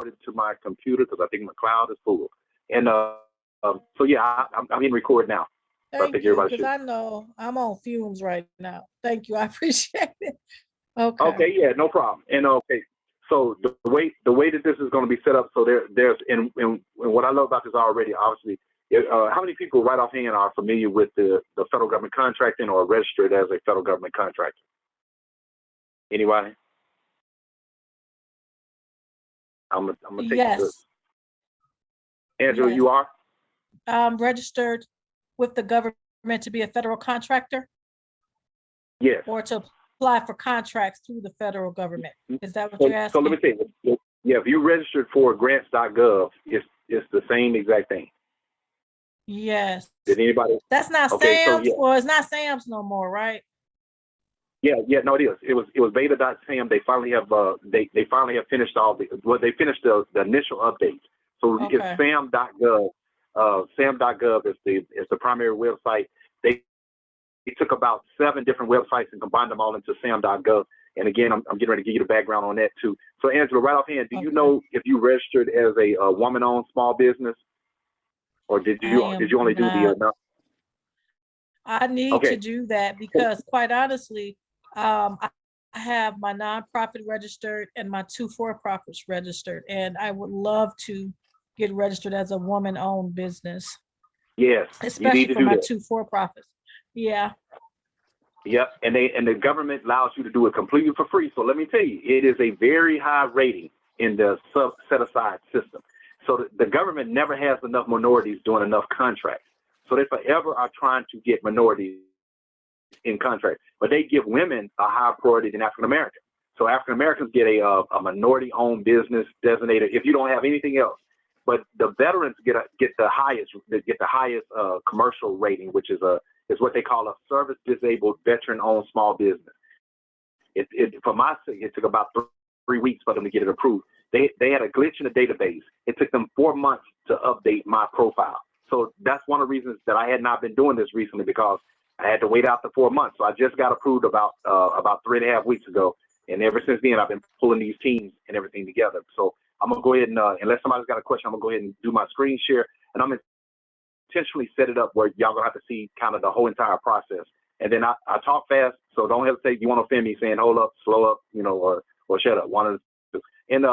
it to my computer because I think my cloud is full. And so yeah, I'm in record now. So I think Thank you, everybody because should. I know I'm on fumes right now. Thank you. I appreciate it. Okay. Okay, yeah, no problem. And okay, so the way that this is going to be set up, so there's and what I love about this already, obviously, how many people right offhand are familiar with the federal government contracting or registered as a federal government contractor? Anybody? I'm gonna take the Yes. Angela. Yes. You are? I'm registered with the government to be a federal contractor Yes. or to apply for contracts through the federal government. Is that what So, you're so let me asking? tell you, yeah, if you registered for grants.gov, it's the same exact thing. Yes. Did anybody? That's not Okay, so Sam's. yeah, Well, it's not Sam's no more, right? yeah, no, it is. It was beta.sam. They finally have they finally have finished they finished the initial updates. So it's Okay. sam.gov. Sam.gov is the primary website. They took about 7 different websites and combined them all into sam.gov. And again, I'm getting ready to give you the background on that too. So Angela, right offhand, do you Okay. know if you registered as a woman-owned small business, or did I you am only do the not. no? I need to Okay, do that because, quite honestly, I have my nonprofit registered and my 2 for-profits registered, and I would love to get registered as a woman-owned business, yes, you need especially to for do my that. 2 for-profits. Yeah. Yep, and the government allows you to do it completely for free. So let me tell you, it is a very high rating in the set aside system. So the government never has enough minorities doing enough contracts. So they forever are trying to get minorities in contracts, but they give women a higher priority than African Americans. So African Americans get a minority owned business designated if you don't have anything else. But the veterans get the highest commercial rating, which is what they call a service disabled veteran owned small business. For my sake, it took about 3 weeks for them to get it approved. They had a glitch in the database. It took them 4 months to update my profile. So that's one of the reasons that I had not been doing this recently, because I had to wait out the 4 months. So I just got approved about 3.5 weeks ago, and ever since then I've been pulling these teams and everything together. So I'm gonna go ahead and unless somebody's got a question, I'm gonna go ahead and do my screen share, and I'm intentionally set it up where y'all gonna have to see kind of the whole entire process. And then I talk fast, so don't hesitate. You want to offend me saying hold up, slow up, or shut up. One of the two. And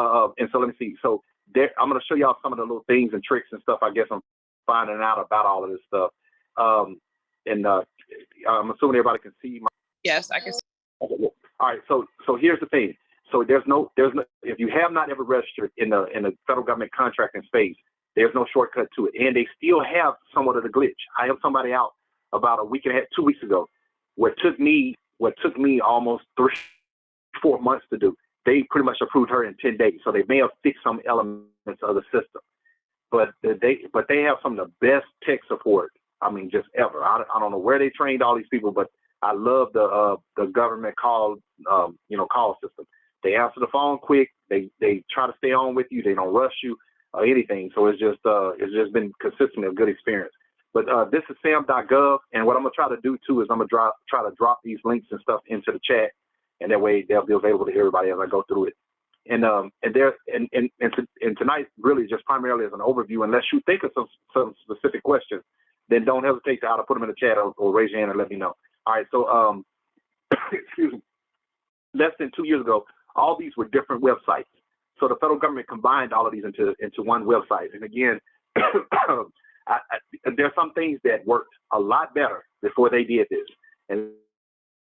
so let me see. So I'm gonna show y'all some of the little things and tricks and stuff I guess I'm finding out about all of this stuff. And I'm assuming everybody can see my. Yes, I can. Okay, yeah. All right. So here's the thing. So there's no if you have not ever registered in the federal government contracting space, there's no shortcut to it, and they still have somewhat of the glitch. I helped somebody out about a week and a half, 2 weeks ago, what took me almost 3-4 months to do. They pretty much approved her in 10 days. So they may have fixed some elements of the system, but they have some of the best tech support. I mean, just ever. I don't know where they trained all these people, but I love the government call system. They answer the phone quick. They try to stay on with you. They don't rush you or anything. So it's just been consistently a good experience. But this is sam.gov, and what I'm gonna try to do too is I'm gonna try to drop these links and stuff into the chat, and that way they'll be available to everybody as I go through it. And tonight really just primarily as an overview. Unless you think of some specific questions, then don't hesitate to either put them in the chat or raise your hand and let me know. All right, so excuse me. Less than 2 years ago, all these were different websites. So the federal government combined all of these into one website. And again, there are some things that worked a lot better before they did this. And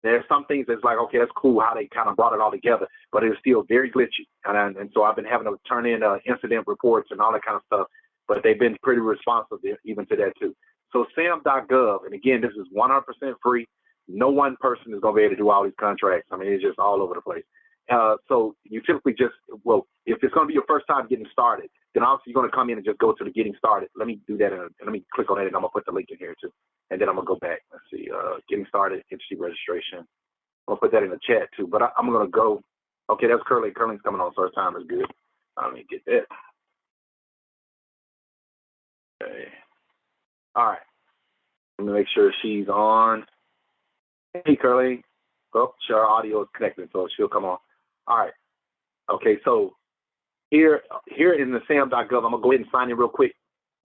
there's some things that's like, okay, that's cool how they kind of brought it all together, but it was still very glitchy. And so I've been having to turn in incident reports and all that kind of stuff, but they've been pretty responsive even to that too. So sam.gov, and again, this is 100% free. No one person is going to be able to do all these contracts. I mean, it's just all over the place. So you typically if it's going to be your first time getting started, then obviously you're going to come in and just go to the getting started. Let me do that, and let me click on it, and I'm going to put the link in here too. And then I'm going to go back. Let's see, getting started, entity registration. I'm going to put that in the chat too, but I'm going to go. Okay, that's Curly. Curly's coming on, so her time is good. Let me get that. Okay. All right. Let me make sure she's on. Hey, Curly. Oh, sure, our audio is connected, so she'll come on. All right. Okay, so here in the sam.gov, I'm gonna go ahead and sign in real quick.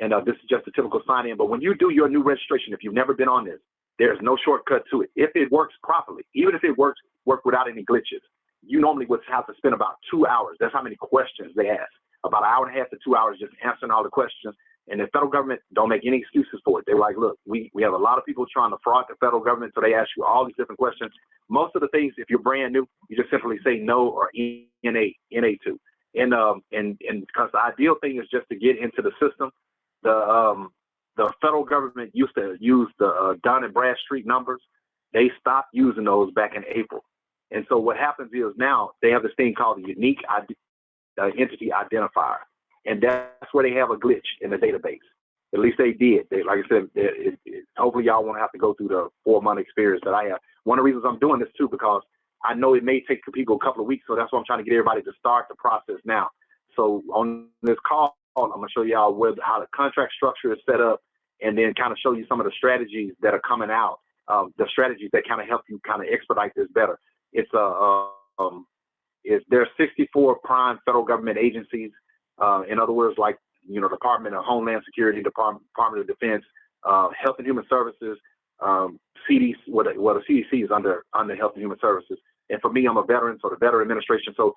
And this is just a typical sign in. But when you do your new registration, if you've never been on this, there's no shortcut to it. If it works properly, even if it works without any glitches, you normally would have to spend about 2 hours. That's how many questions they ask. About an hour and a half to 2 hours just answering all the questions. And the federal government don't make any excuses for it. They're like, look, we have a lot of people trying to fraud the federal government, so they ask you all these different questions. Most of the things, if you're brand new, you just simply say no or NA to. And because the ideal thing is just to get into the system. The federal government used to use the Dun and Bradstreet numbers. They stopped using those back in April. And so what happens is now they have this thing called the unique entity identifier. And that's where they have a glitch in the database. At least they did. Like I said, hopefully y'all won't have to go through the 4-month experience that I have. One of the reasons I'm doing this too, because I know it may take people a couple of weeks. So that's why I'm trying to get everybody to start the process now. So on this call, I'm going to show y'all how the contract structure is set up, and then kind of show you some of the strategies that are coming out, the strategies that kind of help you kind of expedite this better. There are 64 prime federal government agencies. In other words, like, Department of Homeland Security, Department of Defense, Health and Human Services, CDC. Well, the CDC is under Health and Human Services. And for me, I'm a veteran, so the Veteran Administration. So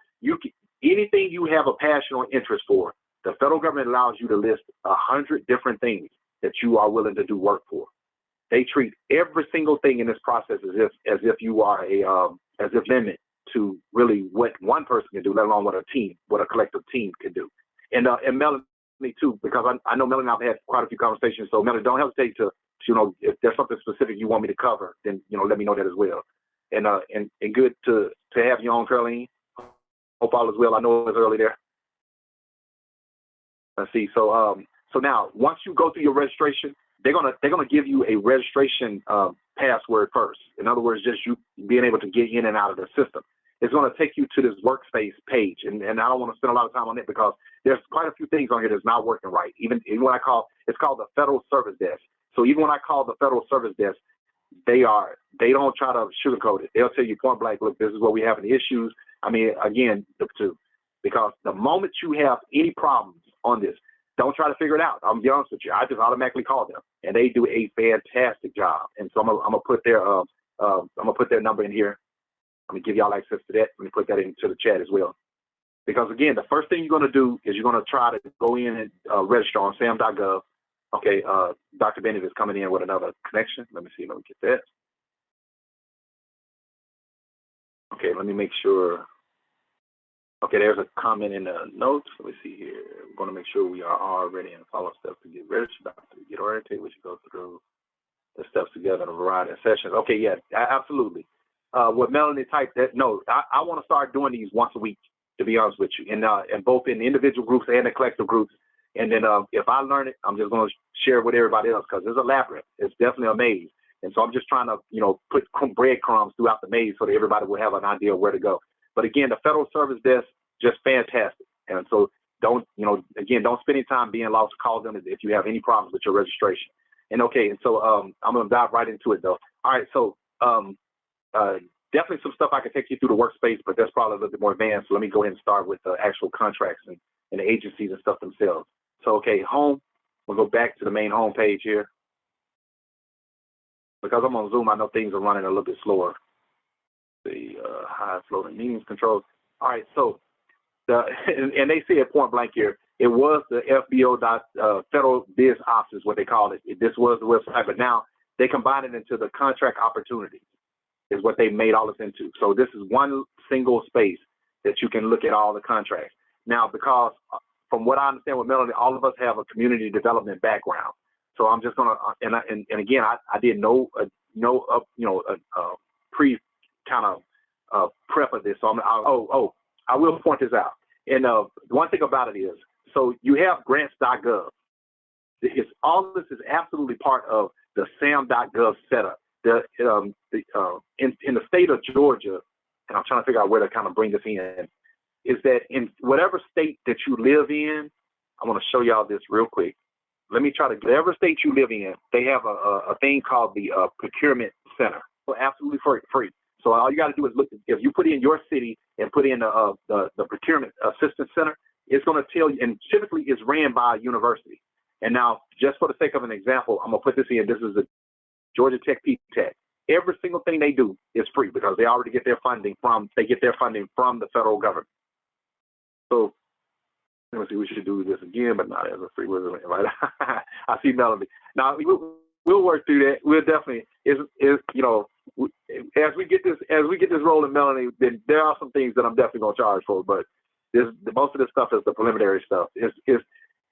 anything you have a passion or interest for, the federal government allows you to list 100 different things that you are willing to do work for. They treat every single thing in this process as if you are as if limit to really what one person can do, let alone what a collective team can do. And Melanie too, because I know Melanie and I've had quite a few conversations. So Melanie, don't hesitate to, if there's something specific you want me to cover, then let me know that as well. And good to have you on, Caroline. Hope all is well. I know it's early there. Let's see. So now once you go through your registration, they're gonna give you a registration password first. In other words, just you being able to get in and out of the system. It's going to take you to this workspace page, and I don't want to spend a lot of time on it because there's quite a few things on here that's not working right. Even when it's called the Federal Service Desk. So even when I call the Federal Service Desk, they don't try to sugarcoat it. They'll tell you point blank, look, this is what we have the issues. I mean, again, because the moment you have any problems on this, don't try to figure it out. I'm gonna be honest with you. I just automatically call them, and they do a fantastic job. And so I'm gonna put their number in here. I'm gonna give y'all access to that. Let me put that into the chat as well. Because again, the first thing you're gonna do is you're gonna try to go in and register on sam.gov. Okay, Dr. Bennett is coming in with another connection. Let me see. Let me get that. Okay, let me make sure. Okay, there's a comment in the notes. Let me see here. We're going to make sure we are all ready and follow steps to get registered, to get oriented. We should go through the steps together in a variety of sessions. Okay, yeah, absolutely. What Melanie typed, that no, I want to start doing these once a week, to be honest with you, and both in the individual groups and the collective groups. And then if I learn it, I'm just going to share it with everybody else because it's a labyrinth. It's definitely a maze. And so I'm just trying to, put breadcrumbs throughout the maze so that everybody will have an idea of where to go. But again, the Federal Service Desk, just fantastic. And so don't spend any time being lost. Call them if you have any problems with your registration. And okay, and so I'm going to dive right into it though. All right, so definitely some stuff I can take you through the workspace, but that's probably a little bit more advanced. So let me go ahead and start with the actual contracts and the agencies and stuff themselves. So okay, home, we'll go back to the main home page here. Because I'm on Zoom, I know things are running a little bit slower. The high floating meetings controls. All right, so and they say it point blank here. It was the FBO Federal Biz Ops is what they call it. This was the website, but now they combine it into the contract opportunities is what they made all this into. So this is one single space that you can look at all the contracts. Now, because from what I understand with Melanie, all of us have a community development background. So I'm just gonna and again, I did pre kind of prep of this. So I will point this out. And one thing about it is, so you have grants.gov. All of this is absolutely part of the sam.gov setup. In the state of Georgia, and I'm trying to figure out where to kind of bring this in, is that in whatever state that you live in, I want to show y'all this real quick. Let me try to, whatever state you live in, they have a thing called the procurement center, absolutely free. So all you got to do is look. If you put in your city and put in the procurement assistance center, it's going to tell you, and typically it's ran by a university. And now, just for the sake of an example, I'm going to put this in. This is a Georgia Tech P-Tech. Every single thing they do is free because they already get their funding from the federal government. So let me see, we should do this again, but not as a free wizard, right? I see Melody. Now we'll work through that. We'll definitely as we get this rolling, Melanie, then there are some things that I'm definitely gonna charge for, but most of this stuff is the preliminary stuff. Is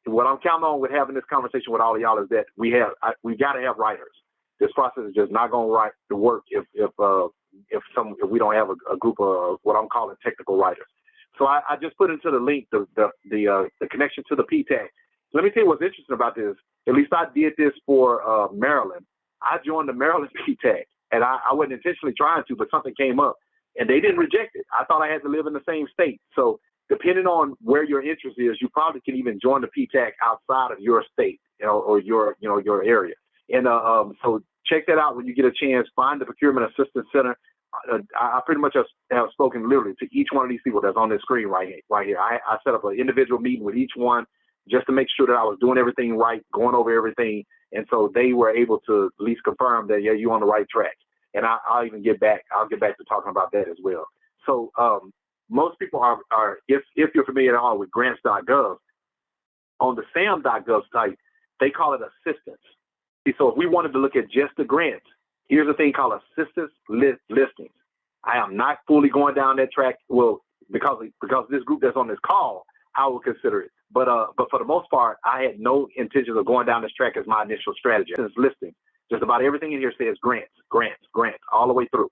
what I'm counting on with having this conversation with all of y'all is that we got to have writers. This process is just not going to write the work if we don't have a group of what I'm calling technical writers. So I just put into the link the connection to the PTAC. Let me tell you what's interesting about this. At least I did this for Maryland. I joined the Maryland PTAC, and I wasn't intentionally trying to, but something came up, and they didn't reject it. I thought I had to live in the same state. So depending on where your interest is, you probably can even join the PTAC outside of your state, or your area. And so check that out when you get a chance. Find the Procurement Assistance Center. I pretty much have spoken literally to each one of these people that's on this screen right here. I set up an individual meeting with each one just to make sure that I was doing everything right, going over everything. And so they were able to at least confirm that, yeah, you're on the right track. And I'll get back to talking about that as well. So most people are if you're familiar at all with grants.gov, on the sam.gov site, they call it assistance. So if we wanted to look at just the grants, here's a thing called assistance listings. I am not fully going down that track. Well, because this group that's on this call, I will consider it. But for the most part, I had no intentions of going down this track as my initial strategy. It's listing. Just about everything in here says grants, all the way through.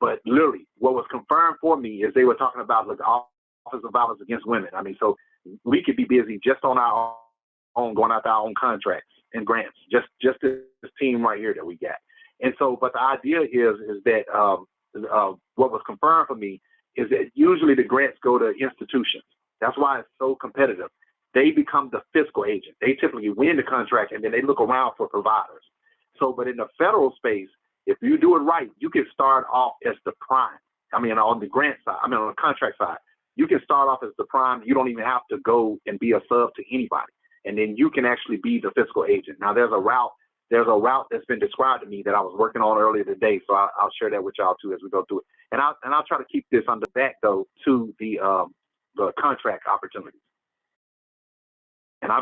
But literally, what was confirmed for me is they were talking about the Office of Violence Against Women. I mean, so we could be busy just on our own, going after our own contracts and grants, just this team right here that we got. And so, but the idea is that what was confirmed for me is that usually the grants go to institutions. That's why it's so competitive. They become the fiscal agent. They typically win the contract and then they look around for providers. So, but in the federal space, if you do it right, you can start off as the prime. I mean, on the grant side, on the contract side, you can start off as the prime. You don't even have to go and be a sub to anybody. And then you can actually be the fiscal agent. Now there's a route that's been described to me that I was working on earlier today. So I'll share that with y'all too as we go through it. And I'll try to keep this on the back though to the contract opportunities. And I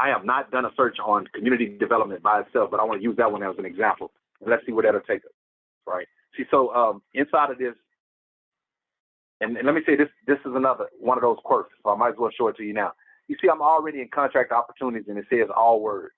have not done a search on community development by itself, but I want to use that one as an example. And let's see where that'll take us, right? See, so inside of this, and let me say this is another one of those quirks, so I might as well show it to you now. You see, I'm already in contract opportunities, and it says all words.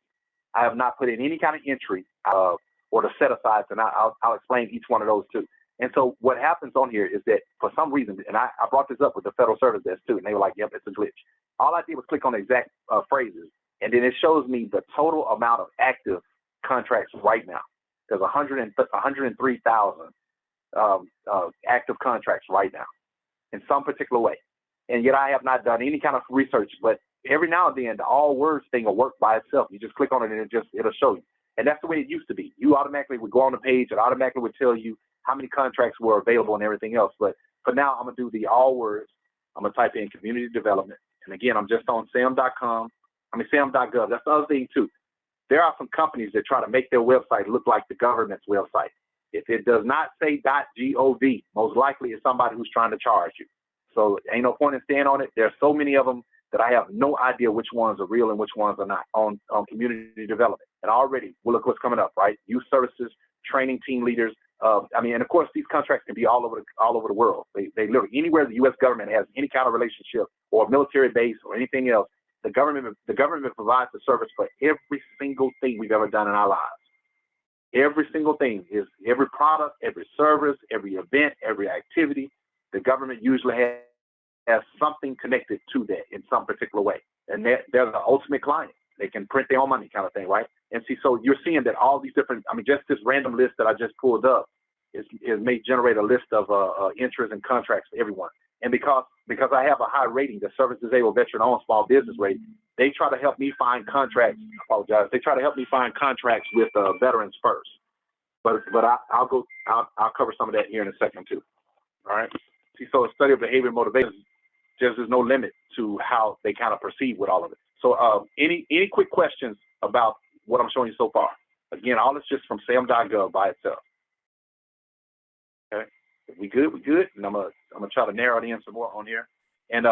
I have not put in any kind of entry or the set-asides, and I'll explain each one of those too. And so what happens on here is that for some reason, and I brought this up with the Federal Service Desk too, and they were like, yep, it's a glitch. All I did was click on the exact phrases, and then it shows me the total amount of active contracts right now. There's 103,000 active contracts right now in some particular way. And yet I have not done any kind of research, but every now and then the all words thing will work by itself. You just click on it and it'll show you. And that's the way it used to be. You automatically would go on the page, it automatically would tell you how many contracts were available and everything else. But for now, I'm gonna do the all words. I'm gonna type in community development. And again, I'm just on sam.gov. That's the other thing too. There are some companies that try to make their website look like the government's website. If it does not say .gov, most likely it's somebody who's trying to charge you. So ain't no point in staying on it. There are so many of them that I have no idea which ones are real and which ones are not on community development. And already, well, look what's coming up, right? Youth services, training team leaders. And of course, these contracts can be all over the world. They literally anywhere the U.S. government has any kind of relationship or military base or anything else, the government provides the service for every single thing we've ever done in our lives. Every single thing is every product, every service, every event, every activity. The government usually has something connected to that in some particular way. And they're the ultimate client. They can print their own money kind of thing, right? And see, so you're seeing that all these different, just this random list that I just pulled up may generate a list of interests and contracts for everyone. And because I have a high rating, the Service Disabled Veteran-Owned Small Business rate, they try to help me find contracts. They try to help me find contracts with veterans first. But I'll cover some of that here in a second too. All right. See, so a study of behavior and motivation. there's no limit to how they kind of proceed with all of it. So any quick questions about what I'm showing you so far? Again, all this just from sam.gov by itself. Okay, if we good, we good. And I'm gonna try to narrow it in some more on here. And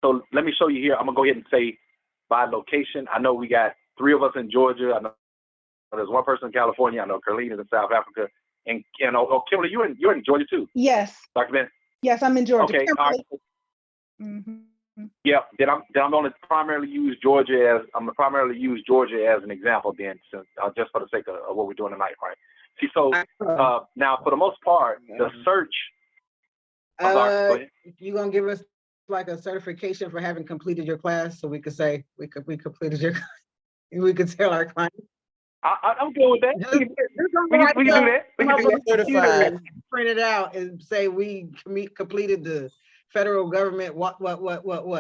so let me show you here. I'm gonna go ahead and say by location. I know we got 3 of us in Georgia. I know there's 1 person in California. I know Carlene is in South Africa. And Kimberly, you're in Georgia too. Yes. Dr. Ben? Yes, I'm in Georgia. Okay. All right. Yeah. Then I'm going to primarily use Georgia as an example then, since, just for the sake of what we're doing tonight, right? See, so now for the most part, the search. You gonna give us like a certification for having completed your class, so we could say we completed your. We could tell our clients. I'm good with that. We can do that. We can do that. Certified. Print it out and say we completed the federal government. What?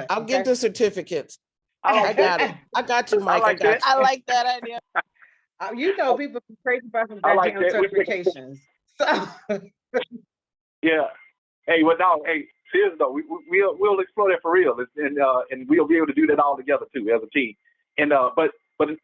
I'll get the certificates. I got it. I got you, Mike. I like that idea. You know, people be crazy about some like certifications. So. Yeah. Hey, well, no. Hey, seriously though, we'll explore that for real, and we'll be able to do that all together too as a team. And but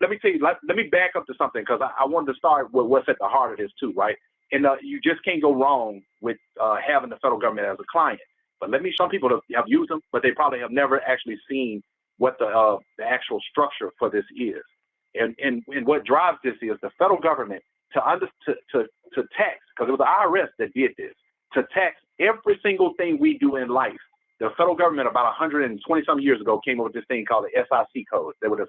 let me tell you, let me back up to something, because I wanted to start with what's at the heart of this too, right? And you just can't go wrong with having the federal government as a client. But some people have used them, but they probably have never actually seen what the actual structure for this is. And what drives this is the federal government to tax, because it was the IRS that did this, to tax every single thing we do in life. The federal government about 120 some years ago came up with this thing called the SIC code. They were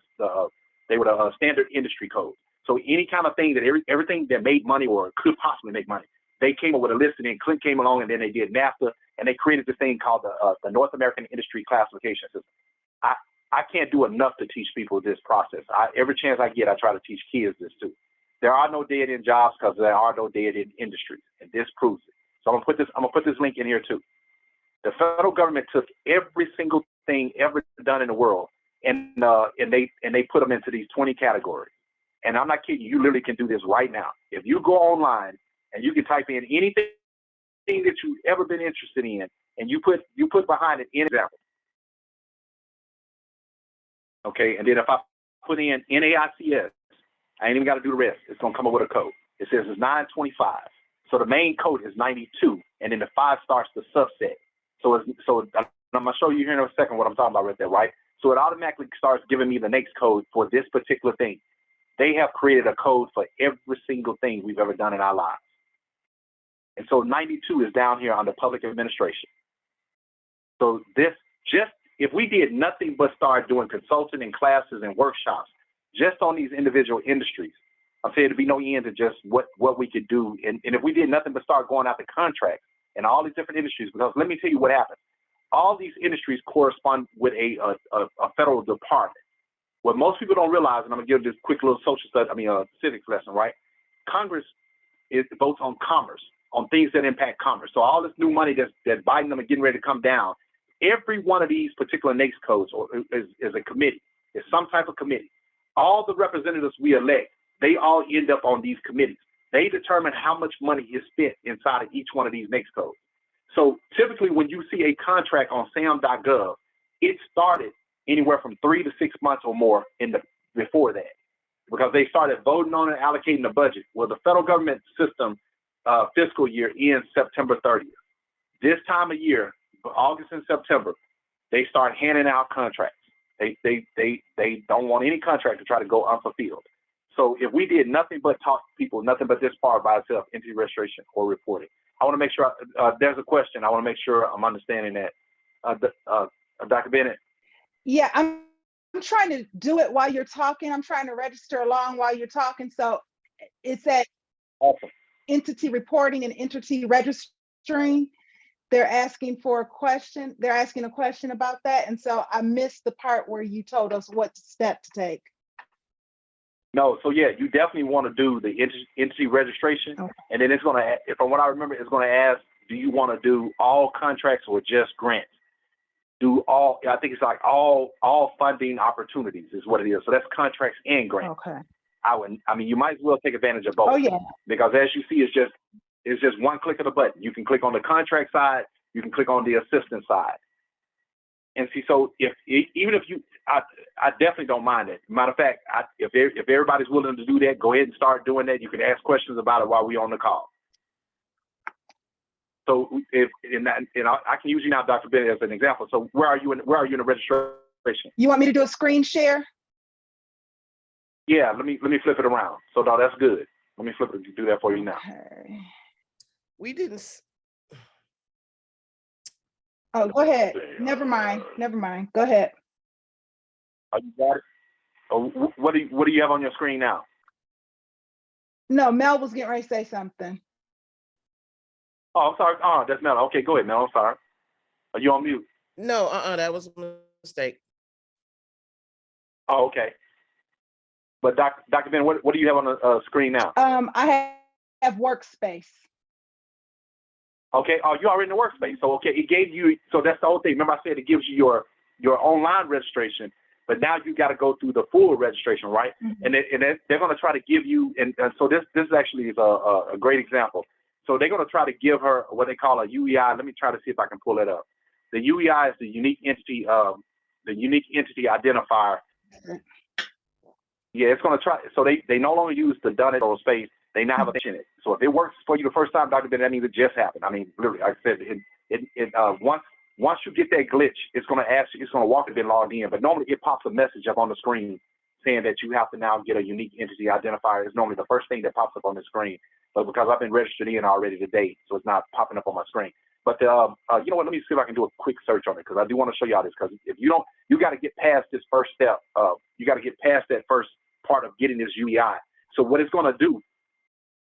the standard industry code. So any kind of thing that everything that made money or could possibly make money, they came up with a list, and then Clinton came along, and then they did NAFTA, and they created this thing called the North American Industry Classification System. I can't do enough to teach people this process. Every chance I get, I try to teach kids this too. There are no dead-end jobs because there are no dead-end industries, and this proves it. So I'm gonna put this link in here too. The federal government took every single thing ever done in the world, and they put them into these 20 categories. And I'm not kidding you. You literally can do this right now. If you go online and you can type in anything that you've ever been interested in, and you put behind it an example. Okay, and then if I put in NAICS, I ain't even got to do the rest. It's gonna come up with a code. It says it's 925. So the main code is 92, and then the 5 starts the subset. So I'm gonna show you here in a second what I'm talking about right there, right? So it automatically starts giving me the next code for this particular thing. They have created a code for every single thing we've ever done in our lives. And so 92 is down here under public administration. So if we did nothing but start doing consulting and classes and workshops just on these individual industries, I'm saying there'd be no end to just what we could do. And if we did nothing but start going out to contracts and all these different industries, because let me tell you what happens. All these industries correspond with a federal department. What most people don't realize, and I'm gonna give this quick little civics lesson, right? Congress votes on commerce, on things that impact commerce. So all this new money that Biden them are getting ready to come down, every one of these particular NAICS codes is a committee. It's some type of committee. All the representatives we elect, they all end up on these committees. They determine how much money is spent inside of each one of these NAICS codes. So typically when you see a contract on sam.gov, it started anywhere from 3 to 6 months or more before that, because they started voting on and allocating the budget. Well, the federal government system fiscal year ends September 30th. This time of year, August and September, they start handing out contracts. They don't want any contract to try to go unfulfilled. So if we did nothing but talk to people, nothing but this part by itself, entity registration or reporting. I want to make sure there's a question. I want to make sure I'm understanding that. Dr. Bennett. Yeah, I'm trying to do it while you're talking. I'm trying to register along while you're talking. So it's at Awesome. Entity reporting and entity registering. They're asking for a question. They're asking a question about that. And so I missed the part where you told us what step to take. No, so yeah, you definitely want to do the entity registration. Okay. And then it's going to, from what I remember, it's going to ask, do you want to do all contracts or just grants? I think it's like all funding opportunities is what it is. So that's contracts and grants. Okay. You might as well take advantage of both. Oh yeah. Because as you see, it's just one click of the button. You can click on the contract side, you can click on the assistance side. And see, so even if you, I definitely don't mind it. Matter of fact, if everybody's willing to do that, go ahead and start doing that. You can ask questions about it while we're on the call. So I can use you now, Dr. Bennett, as an example. So where are you in the registration? You want me to do a screen share? Yeah, let me flip it around. So no, that's good. Let me do that for you now. Okay. We didn't. Oh, go ahead. Never mind. Go ahead. Oh, you got it? Oh, what do you have on your screen now? No, Mel was getting ready to say something. Oh, I'm sorry. Oh, that's Mel. Okay, go ahead, Mel. I'm sorry. Are you on mute? No, that was a mistake. Oh, okay. But Dr. Ben, what do you have on the screen now? I have workspace. Okay. Oh, you already in the workspace. So okay, it gave you. So that's the whole thing. Remember, I said it gives you your online registration, but now you got to go through the full registration, right? Mm-hmm. And they're going to try to give you. And so this actually is a great example. So they're going to try to give her what they call a UEI. Let me try to see if I can pull it up. The UEI is the unique entity identifier. Yeah, it's going to try. So they no longer use the done it or space. They now have a in it. So if it works for you the first time, Dr. Ben, that means it just happened. I mean, literally, like I said, once you get that glitch, it's going to ask you, it's going to walk and been logged in. But normally it pops a message up on the screen saying that you have to now get a unique entity identifier. It's normally the first thing that pops up on the screen. But because I've been registered in already today, so it's not popping up on my screen. But you know what? Let me see if I can do a quick search on it, because I do want to show y'all this. Because if you don't, you got to get past this first step. You got to get past that first part of getting this UEI. So what it's going to do,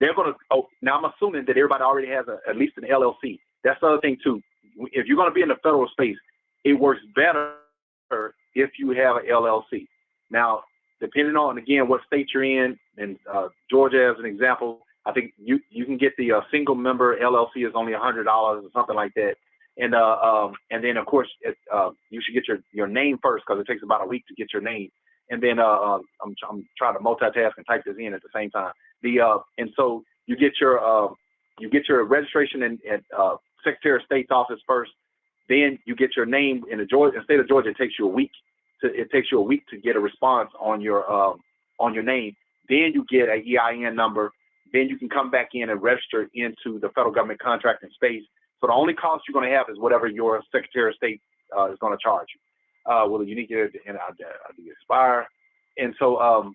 they're going to. Oh, now I'm assuming that everybody already has at least an LLC. That's the other thing too. If you're going to be in the federal space, it works better if you have an LLC. Now, depending on again what state you're in, and Georgia as an example, I think you can get the single member LLC is only $100 or something like that. And then of course you should get your name first, because it takes about a week to get your name. And then I'm trying to multitask and type this in at the same time. And so you get your registration at Secretary of State's office first. Then you get your name in the state of Georgia. It takes you a week to get a response on your name. Then you get an EIN number. Then you can come back in and register into the federal government contracting space. So the only cost you're going to have is whatever your Secretary of State is going to charge you. With a unique and I do expire. And so,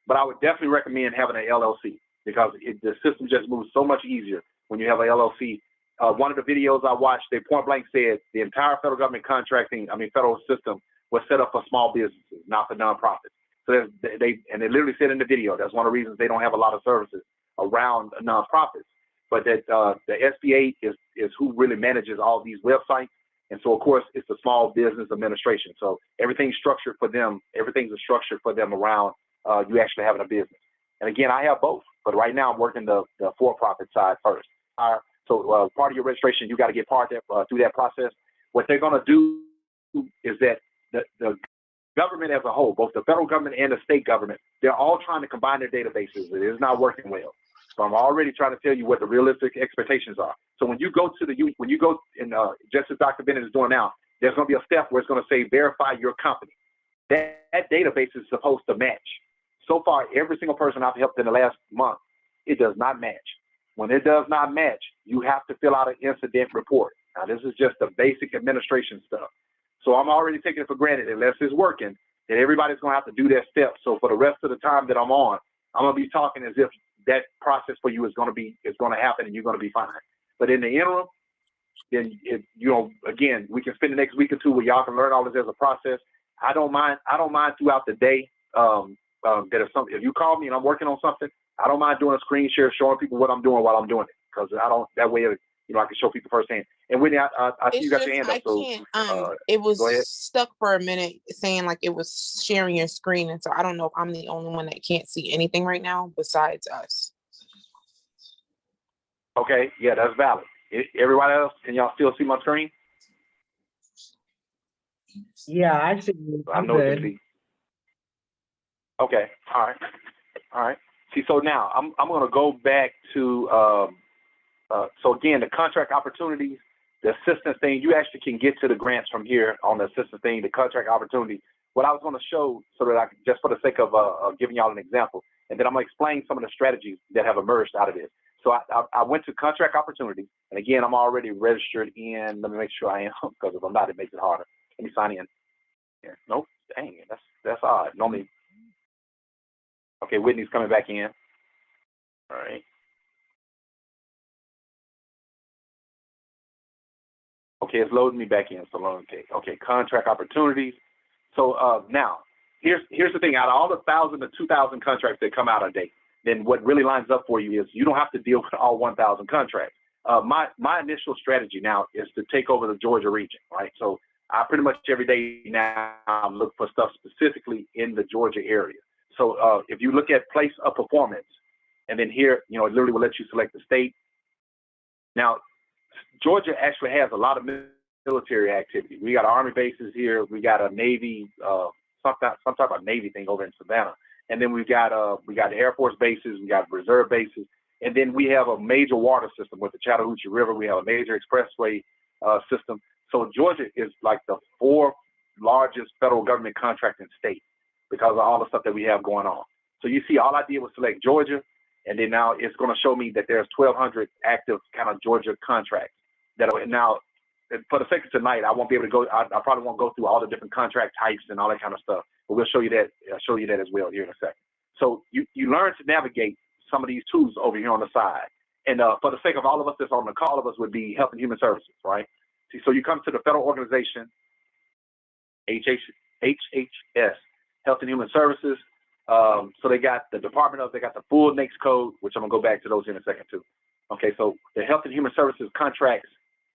but I would definitely recommend having an LLC, because the system just moves so much easier when you have an LLC. One of the videos I watched, they point blank said the entire federal government federal system was set up for small businesses, not for nonprofits. So they literally said in the video, that's one of the reasons they don't have a lot of services around nonprofits. But that the SBA is who really manages all these websites. And so, of course, it's the Small Business Administration. So everything's structured for them. Everything's structured for them around you actually having a business. And again, I have both, but right now I'm working the for-profit side first. So part of your registration, you got to get through that process. What they're going to do is that the government as a whole, both the federal government and the state government, they're all trying to combine their databases. It is not working well. So I'm already trying to tell you what the realistic expectations are. So when you go just as Dr. Bennett is doing now, there's going to be a step where it's going to say verify your company. That database is supposed to match. So far, every single person I've helped in the last month, it does not match. When it does not match, you have to fill out an incident report. Now, this is just the basic administration stuff. So I'm already taking it for granted, unless it's working, that everybody's going to have to do their steps. So for the rest of the time that I'm on, I'm going to be talking as if that process for you is going to happen and you're going to be fine. But in the interim, then again, we can spend the next week or two where y'all can learn all this as a process. I don't mind throughout the day that if you call me and I'm working on something, I don't mind doing a screen share, showing people what I'm doing while I'm doing it, because that way I can show people firsthand. And Whitney, I see you got your hand up. So it was go ahead. stuck for a minute, saying like it was sharing your screen, and so I don't know if I'm the only one that can't see anything right now besides us. Okay, yeah, that's valid. Everybody else, can y'all still see my screen? Yeah, I see. I'm good. Okay, all right. See, so now I'm going to go back to. So again, the contract opportunities. the assistance thing, you actually can get to the grants from here on the assistance thing, the contract opportunity. What I was going to show, so that I could, just for the sake of giving y'all an example, and then I'm going to explain some of the strategies that have emerged out of this. So I went to contract opportunity, and again, I'm already registered in. Let me make sure I am, because if I'm not, it makes it harder. Let me sign in. Here. Nope. Dang it. That's odd. Normally, okay. Whitney's coming back in. All right. Okay, it's loading me back in. So long. Okay. Contract opportunities. So now, here's the thing. Out of all the 1,000 to 2,000 contracts that come out a day, then what really lines up for you is you don't have to deal with all 1,000 contracts. My initial strategy now is to take over the Georgia region, right? So I pretty much every day now look for stuff specifically in the Georgia area. So if you look at place of performance, and then here, it literally will let you select the state. Now, Georgia actually has a lot of military activity. We got Army bases here. We got a Navy, some type of Navy thing over in Savannah. And then we got Air Force bases. We got reserve bases. And then we have a major water system with the Chattahoochee River. We have a major expressway system. So Georgia is like the 4th largest federal government contracting state because of all the stuff that we have going on. So you see, all I did was select Georgia, and then now it's going to show me that there's 1,200 active kind of Georgia contracts. Now, for the sake of tonight, I won't be able to go. I probably won't go through all the different contract types and all that kind of stuff. But we'll show you that. I'll show you that as well here in a second. So you learn to navigate some of these tools over here on the side. And for the sake of all of us that's on the call, all of us would be Health and Human Services, right? See, so you come to the federal organization, HHS, Health and Human Services. So they got the they got the full NAICS code, which I'm gonna go back to those in a second too. Okay, so the Health and Human Services contracts,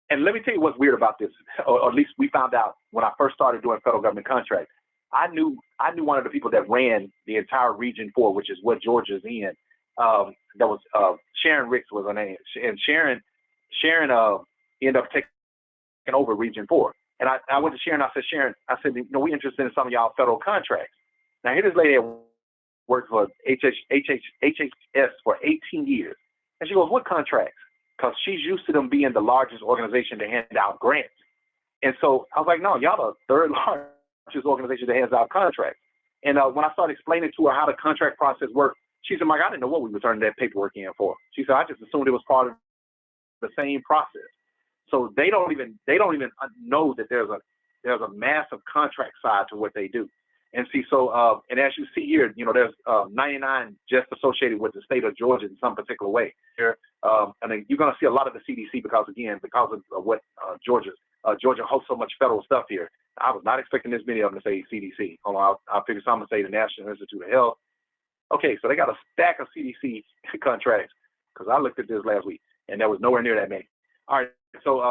and let me tell you what's weird about this, or at least we found out when I first started doing federal government contracts. I knew one of the people that ran the entire Region 4, which is what Georgia's in. That was Sharon Ricks was her name, and Sharon ended up taking over Region 4. And I went to Sharon. I said, we're interested in some of y'all federal contracts. Now here this lady worked for HHS for 18 years, and she goes, "What contracts?" Because she's used to them being the largest organization to hand out grants. And so I was like, "No, y'all the 3rd largest organization that hands out contracts." And when I started explaining to her how the contract process worked, she said, "Mike, I didn't know what we were turning that paperwork in for." She said, "I just assumed it was part of the same process." So they don't even know that there's a massive contract side to what they do. And see, so and as you see here, there's 99 just associated with the state of Georgia in some particular way. Here, and then you're going to see a lot of the CDC because of what Georgia hosts so much federal stuff here. I was not expecting this many of them to say CDC. Hold on, I'll figure some to say the National Institute of Health. Okay, so they got a stack of CDC contracts because I looked at this last week and there was nowhere near that many. All right, so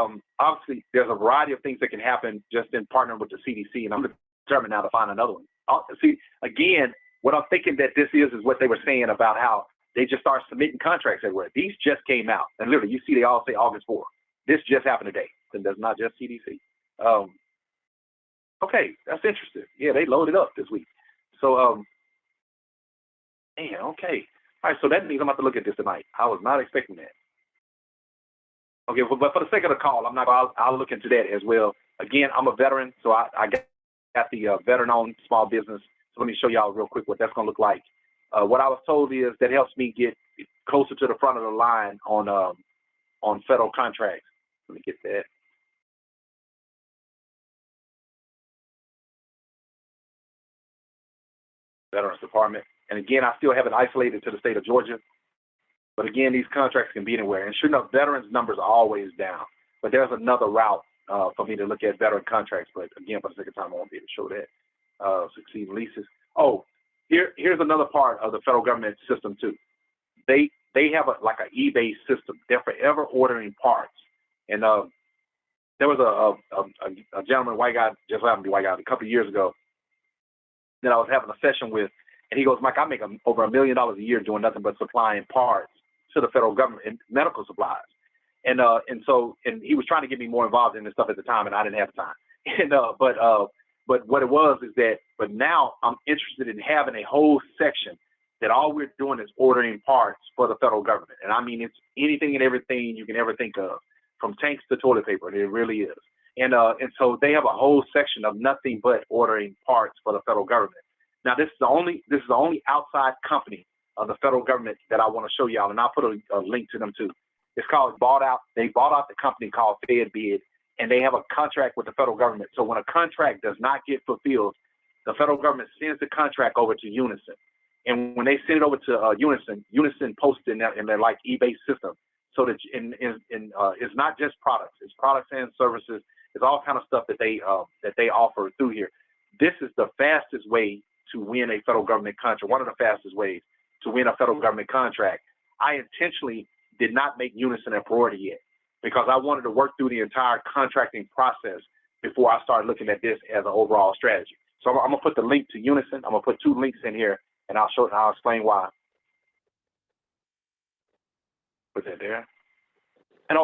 obviously there's a variety of things that can happen just in partnering with the CDC, and I'm determined now to find another one. See, again, what I'm thinking that this is what they were saying about how they just start submitting contracts everywhere. These just came out, and literally, you see, they all say August 4th. This just happened today, and that's not just CDC. Okay, that's interesting. Yeah, they loaded up this week. So, okay. All right, so that means I'm about to look at this tonight. I was not expecting that. Okay, but for the sake of the call, I'll look into that as well. Again, I'm a veteran, so I got the veteran-owned small business. So let me show y'all real quick what that's going to look like. What I was told is that helps me get closer to the front of the line on federal contracts. Let me get that. Veterans Department. And again, I still have it isolated to the state of Georgia. But again, these contracts can be anywhere. And sure enough, veterans numbers are always down. But there's another route for me to look at veteran contracts. But again, for the second time, I won't be able to show that. Succeeding leases. Oh, here's another part of the federal government system too. They have like an eBay system. They're forever ordering parts. And there was a gentleman, white guy, just happened to be white guy, a couple of years ago that I was having a session with, and he goes, "Mike, I make over $1 million a year doing nothing but supplying parts to the federal government and medical supplies." And he was trying to get me more involved in this stuff at the time, and I didn't have time. And but what it was is that, but now I'm interested in having a whole section that all we're doing is ordering parts for the federal government. And I mean, it's anything and everything you can ever think of, from tanks to toilet paper. It really is. And so they have a whole section of nothing but ordering parts for the federal government. Now, this is the only outside company of the federal government that I want to show y'all, and I'll put a link to them too. It's called They bought out the company called FedBid, and they have a contract with the federal government. So when a contract does not get fulfilled, the federal government sends the contract over to Unison. And when they send it over to Unison posts in their like eBay system. So that it's not just products; it's products and services. It's all kind of stuff that they offer through here. This is the fastest way to win a federal government contract. One of the fastest ways to win a federal government contract. I intentionally did not make Unison a priority yet because I wanted to work through the entire contracting process before I started looking at this as an overall strategy. So I'm gonna put the link to Unison. I'm gonna put 2 links in here, and I'll explain why. Put that there. And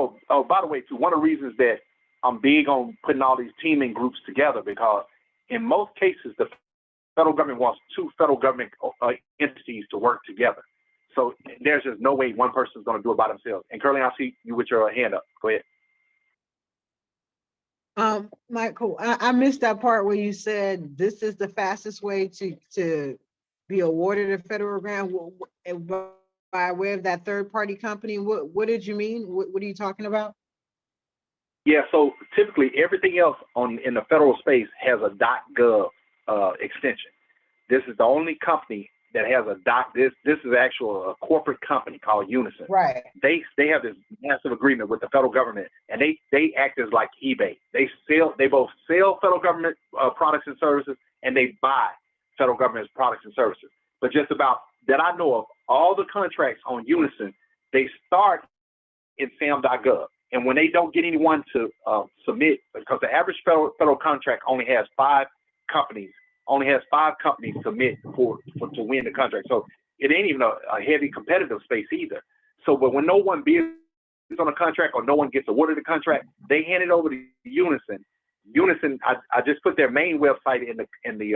by the way, too, one of the reasons that I'm big on putting all these teaming groups together, because in most cases, the federal government wants 2 federal government entities to work together. So there's just no way one person's going to do it by themselves. And Curly, I see you with your hand up. Go ahead. Michael, I missed that part where you said this is the fastest way to be awarded a federal grant by way of that third-party company. What did you mean? What are you talking about? Yeah, so typically everything else in the federal space has a .gov extension. This is the only company that has a This is actually a corporate company called Unison. Right. They have this massive agreement with the federal government, and they act as like eBay. They both sell federal government products and services, and they buy federal government's products and services. But just about that I know of, all the contracts on Unison, they start in sam.gov. And when they don't get anyone to submit, because the average federal contract only has 5 companies submit to win the contract. So it ain't even a heavy competitive space either. So, but when no one bids on a contract or no one gets awarded a contract, they hand it over to Unison. Unison, I just put their main website in the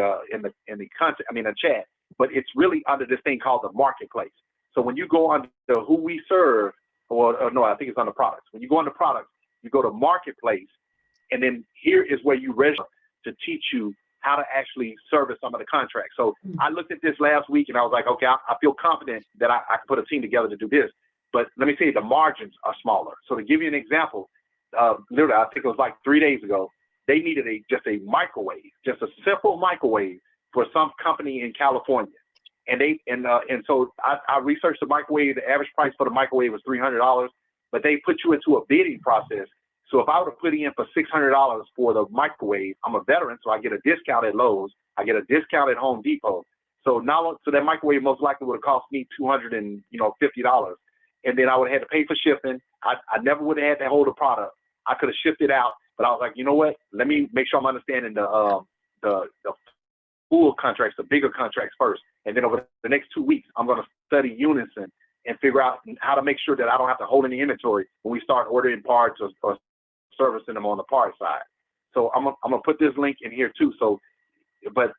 chat, but it's really under this thing called the marketplace. So when you go under who we serve, or no, I think it's under products. When you go under products, you go to marketplace, and then here is where you register to teach you how to actually service some of the contracts. So I looked at this last week and I was like, okay, I feel confident that I can put a team together to do this. But let me tell you, the margins are smaller. So to give you an example, literally, I think it was like 3 days ago, they needed just a microwave, just a simple microwave for some company in California. And so I researched the microwave. The average price for the microwave was $300, but they put you into a bidding process. So if I were to put in for $600 for the microwave, I'm a veteran, so I get a discount at Lowe's. I get a discount at Home Depot. So that microwave most likely would have cost me $250, and then I would have had to pay for shipping. I never would have had to hold the product. I could have shipped it out, but I was like, you know what? Let me make sure I'm understanding the full contracts, the bigger contracts first, and then over the next 2 weeks, I'm going to study Unison and figure out how to make sure that I don't have to hold any inventory when we start ordering parts or servicing them on the part side. So I'm gonna put this link in here too. So, but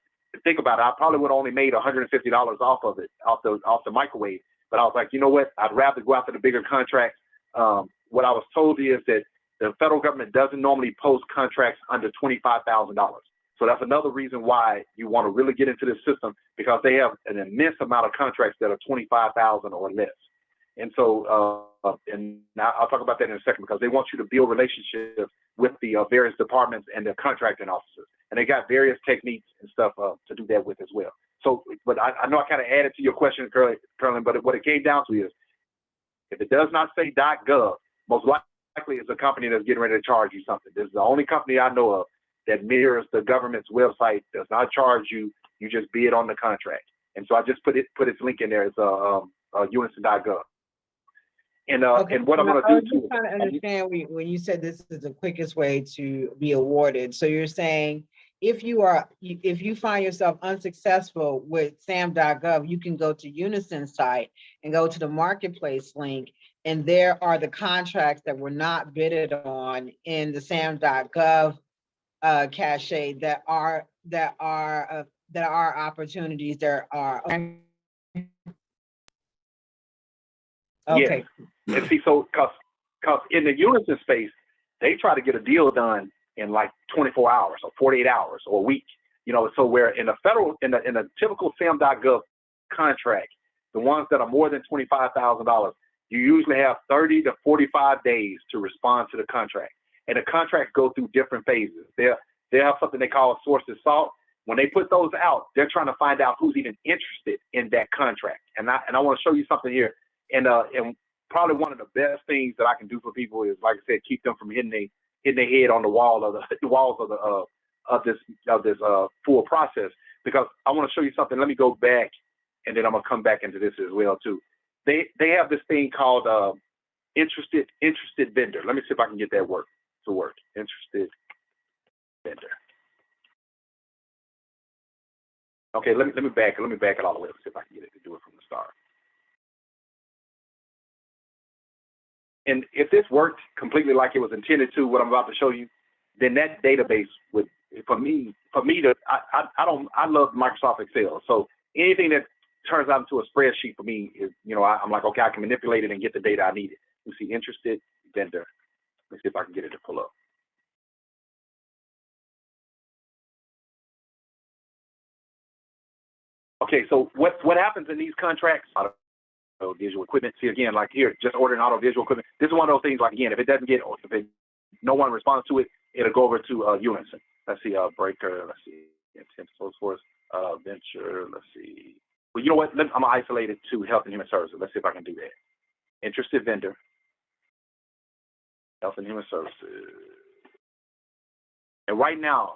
think about it, I probably would have only made $150 off of it, off the microwave. But I was like, you know what? I'd rather go after the bigger contracts. What I was told is that the federal government doesn't normally post contracts under $25,000. So that's another reason why you want to really get into this system, because they have an immense amount of contracts that are $25,000 or less. And so, and I'll talk about that in a second, because they want you to build relationships with the various departments and the contracting officers. And they got various techniques and stuff to do that with as well. So, but I know I kind of added to your question, Curlin, but what it came down to is, if it does not say .gov, most likely it's a company that's getting ready to charge you something. This is the only company I know of that mirrors the government's website, does not charge you. You just bid on the contract. And so I just put its link in there. It's unison.gov. And Okay. and what I'm Now, going to do I was too. just trying to understand when you said this is the quickest way to be awarded. So you're saying if you find yourself unsuccessful with sam.gov, you can go to Unison's site and go to the marketplace link, and there are the contracts that were not bidded on in the sam.gov cache that are opportunities. There are. Okay. Yes. And see, so Because in the unison space, they try to get a deal done in like 24 hours or 48 hours or a week. So where in a typical sam.gov contract, the ones that are more than $25,000, you usually have 30 to 45 days to respond to the contract. And the contracts go through different phases. They have something they call a source of salt. When they put those out, they're trying to find out who's even interested in that contract. And I want to show you something here. And probably one of the best things that I can do for people is, like I said, keep them from hitting their head on the walls of this full process. Because I want to show you something. Let me go back, and then I'm gonna come back into this as well too. They have this thing called interested vendor. Let me see if I can get that to work. Interested vendor. Okay, let me back it all the way. Let's see if I can get it to do it from the start. And if this worked completely like it was intended to, what I'm about to show you, then that database would, I love Microsoft Excel. So anything that turns out into a spreadsheet for me is, I'm like, okay, I can manipulate it and get the data I needed. You see, interested vendor. Let's see if I can get it to pull up. Okay, so what happens in these contracts? Audiovisual equipment. See, again, like here, just ordering audiovisual equipment. This is one of those things, like, again, if no one responds to it, it'll go over to Unison. Let's see, breaker, let's see, intent source, venture, let's see. Well, you know what? I'm going to isolate it to health and human services. Let's see if I can do that. Interested vendor, health and human services. And right now,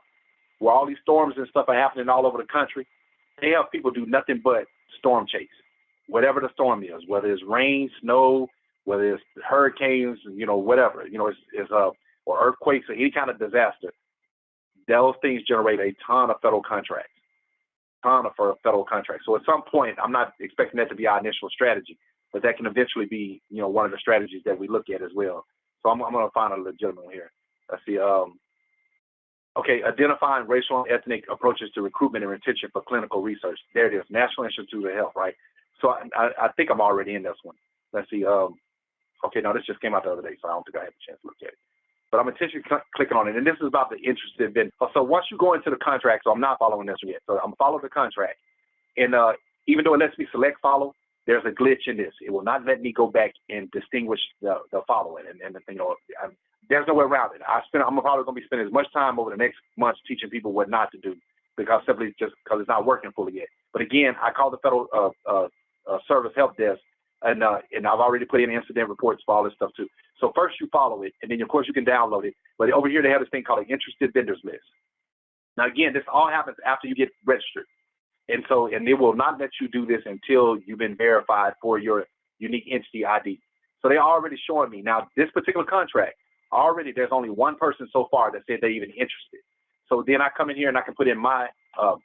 where all these storms and stuff are happening all over the country, they have people do nothing but storm chase. Whatever the storm is, whether it's rain, snow, whether it's hurricanes, whatever, or earthquakes or any kind of disaster, those things generate a ton of federal contracts. So at some point, I'm not expecting that to be our initial strategy, but that can eventually be, one of the strategies that we look at as well. So I'm going to find a legitimate one here. Let's see. Okay, identifying racial and ethnic approaches to recruitment and retention for clinical research. There it is, National Institute of Health, right? So I think I'm already in this one. Let's see. Okay, no, this just came out the other day, so I don't think I had a chance to look at it. But I'm intentionally clicking on it, and this is about the interested vendor. So once you go into the contract, so I'm not following this yet. So I'm following the contract, and even though it lets me select follow, there's a glitch in this. It will not let me go back and distinguish the following, and there's no way around it. I'm probably going to be spending as much time over the next months teaching people what not to do, because it's not working fully yet. But again, I called the Federal Service Help Desk, and I've already put in incident reports for all this stuff too. So first you follow it, and then of course you can download it. But over here they have this thing called an interested vendors list. Now again, this all happens after you get registered, and they will not let you do this until you've been verified for your unique entity ID. So they're already showing me now this particular contract. Already there's only one person so far that said they're even interested. So then I come in here and I can put in my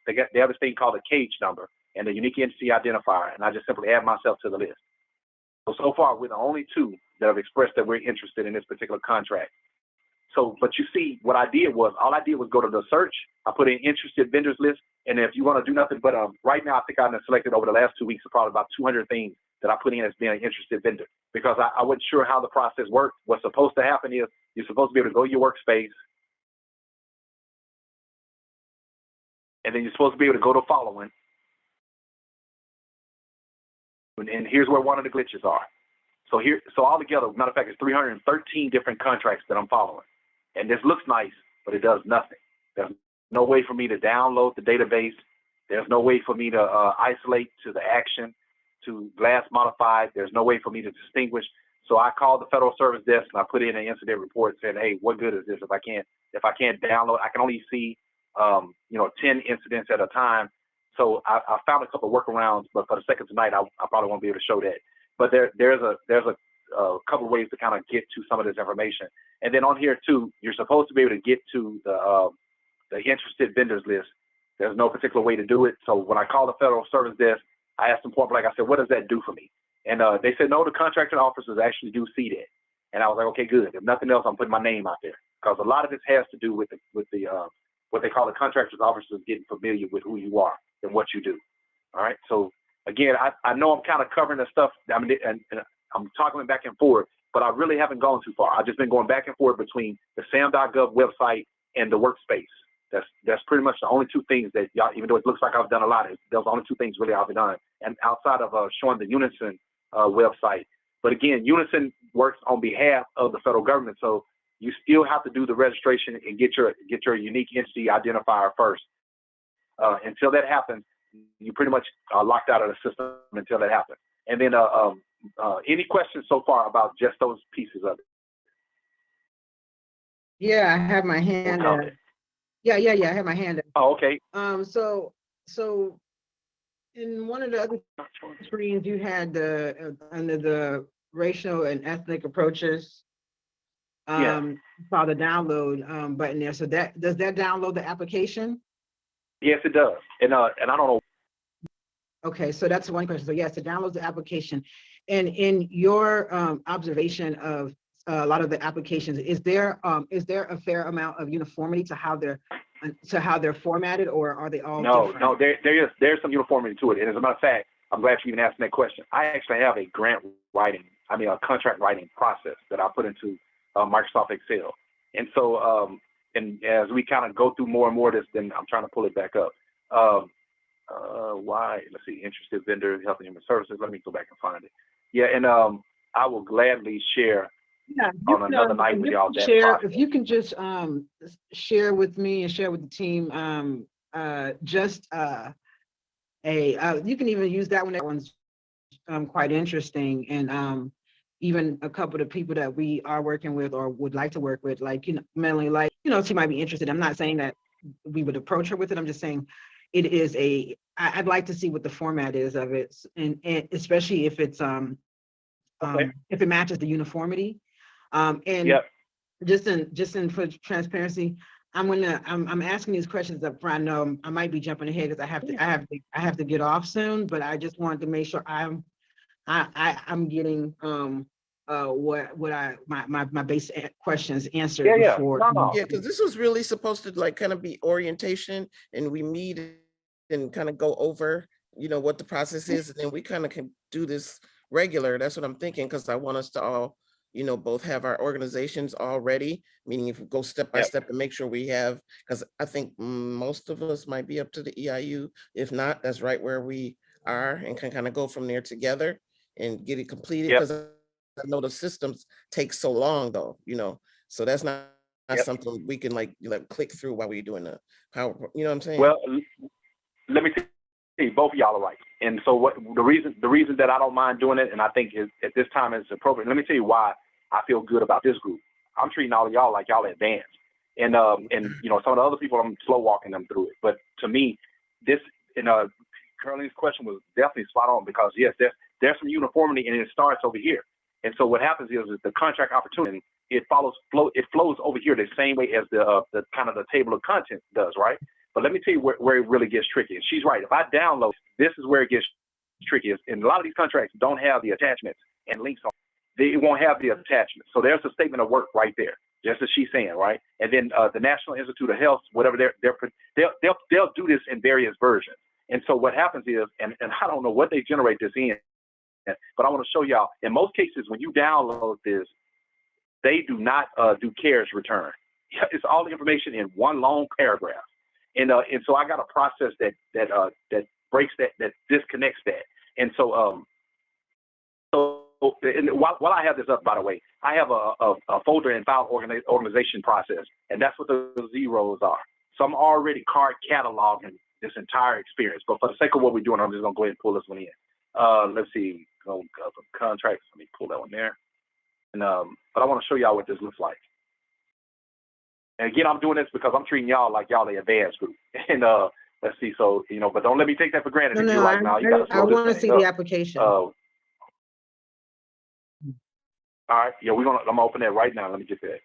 they have this thing called a cage number and the unique entity identifier, and I just simply add myself to the list. So far, we're the only two that have expressed that we're interested in this particular contract. So, but you see, what I did was, all I did was go to the search. I put in interested vendors list, and if you want to do nothing but right now, I think I've selected over the last 2 weeks probably about 200 things that I put in as being an interested vendor, because I wasn't sure how the process worked. What's supposed to happen is you're supposed to be able to go to your workspace, and then you're supposed to be able to go to following. And here's where one of the glitches are. So altogether, matter of fact, it's 313 different contracts that I'm following. And this looks nice, but it does nothing. There's no way for me to download the database. There's no way for me to isolate to the action, to glass modified. There's no way for me to distinguish. So I called the Federal Service Desk and I put in an incident report saying, hey, what good is this if I can't download? I can only see 10 incidents at a time. So I found a couple of workarounds, but for the sake of tonight, I probably won't be able to show that. But there's a couple of ways to kind of get to some of this information. And then on here too, you're supposed to be able to get to the interested vendors list. There's no particular way to do it. So when I called the Federal Service Desk, I asked them point blank, I said, what does that do for me? And they said, no, the contracting officers actually do see that. And I was like, okay, good. If nothing else, I'm putting my name out there, because a lot of this has to do with the what they call the contractors officers getting familiar with who you are and what you do. All right. So again, I know I'm kind of covering the stuff. I mean, and I'm talking back and forth, but I really haven't gone too far. I've just been going back and forth between the sam.gov website and the workspace. That's pretty much the only two things that y'all, even though it looks like I've done a lot, those are the only two things really I've done. And outside of showing the Unison website. But again, Unison works on behalf of the federal government, so you still have to do the registration and get your unique entity identifier first. Until that happens, you pretty much are locked out of the system until that happens. And then any questions so far about just those pieces of it? Yeah, I have my hand up. Yeah, I have my hand up. Oh, okay. So in one of the other screens, you had the under the racial and ethnic approaches. Saw the download button there. So does that download the application? Yes, it does. And I don't know. Okay, so that's one question. So yes, it downloads the application. And in your observation of a lot of the applications, is there a fair amount of uniformity to how they're formatted, or are they all different? No, there's some uniformity to it. And as a matter of fact, I'm glad you even asked that question. I actually have a contract writing process that I put into Microsoft Excel. And so, and as we kind of go through more and more of this, then I'm trying to pull it back up. Let's see, interested vendor, health and human services. Let me go back and find it. Yeah, and I will gladly share on another night with y'all. If you can just share with me and share with the team, you can even use that one. That one's quite interesting, and even a couple of people that we are working with or would like to work with, like, Melanie, like, she might be interested. I'm not saying that we would approach her with it. I'm just saying it is I'd like to see what the format is of it, and especially if it's if it matches the uniformity. Just in for transparency, I'm asking these questions up front. I know I might be jumping ahead because I have to get off soon, but I just wanted to make sure I'm getting my basic questions answered before. Yeah, because this was really supposed to kind of be orientation, and we meet and kind of go over what the process is, and then we kind of can do this regular. That's what I'm thinking, because I want us to all both have our organizations all ready, meaning if we go step by step and make sure we have, because I think most of us might be up to the EIU. If not, that's right where we are, and can kind of go from there together and get it completed, because I know the systems take so long though, so that's not something we can like click through while we're doing the power, you know what I'm saying? Well, let me tell you, both of y'all are right. And so the reason that I don't mind doing it, and I think at this time is appropriate, let me tell you why I feel good about this group. I'm treating all of y'all like y'all advanced. And some of the other people, I'm slow walking them through it. But to me, this, Caroline's question was definitely spot on, because yes, there's some uniformity, and it starts over here. And so what happens is the contract opportunity, it flows over here the same way as the kind of the table of contents does, right? But let me tell you where it really gets tricky. And she's right. If I download, this is where it gets tricky. And a lot of these contracts don't have the attachments and links on. They won't have the attachments. So there's a statement of work right there, just as she's saying, right? And then the National Institute of Health, whatever they'll do this in various versions. And so what happens is, and I don't know what they generate this in, but I want to show y'all. In most cases, when you download this, they do not do CARES return. It's all the information in one long paragraph. And so I got a process that breaks that disconnects that. And so while I have this up, by the way, I have a folder and file organization process, and that's what the zeros are. So I'm already card cataloging this entire experience. But for the sake of what we're doing, I'm just gonna go ahead and pull this one in. Let's see, go contracts. Let me pull that one there. And but I want to show y'all what this looks like. And again, I'm doing this because I'm treating y'all like y'all the advanced group. And let's see, so but don't let me take that for granted. No, you're like, you gotta I want to see the application. All right, yeah, I'm gonna open that right now. Let me get that.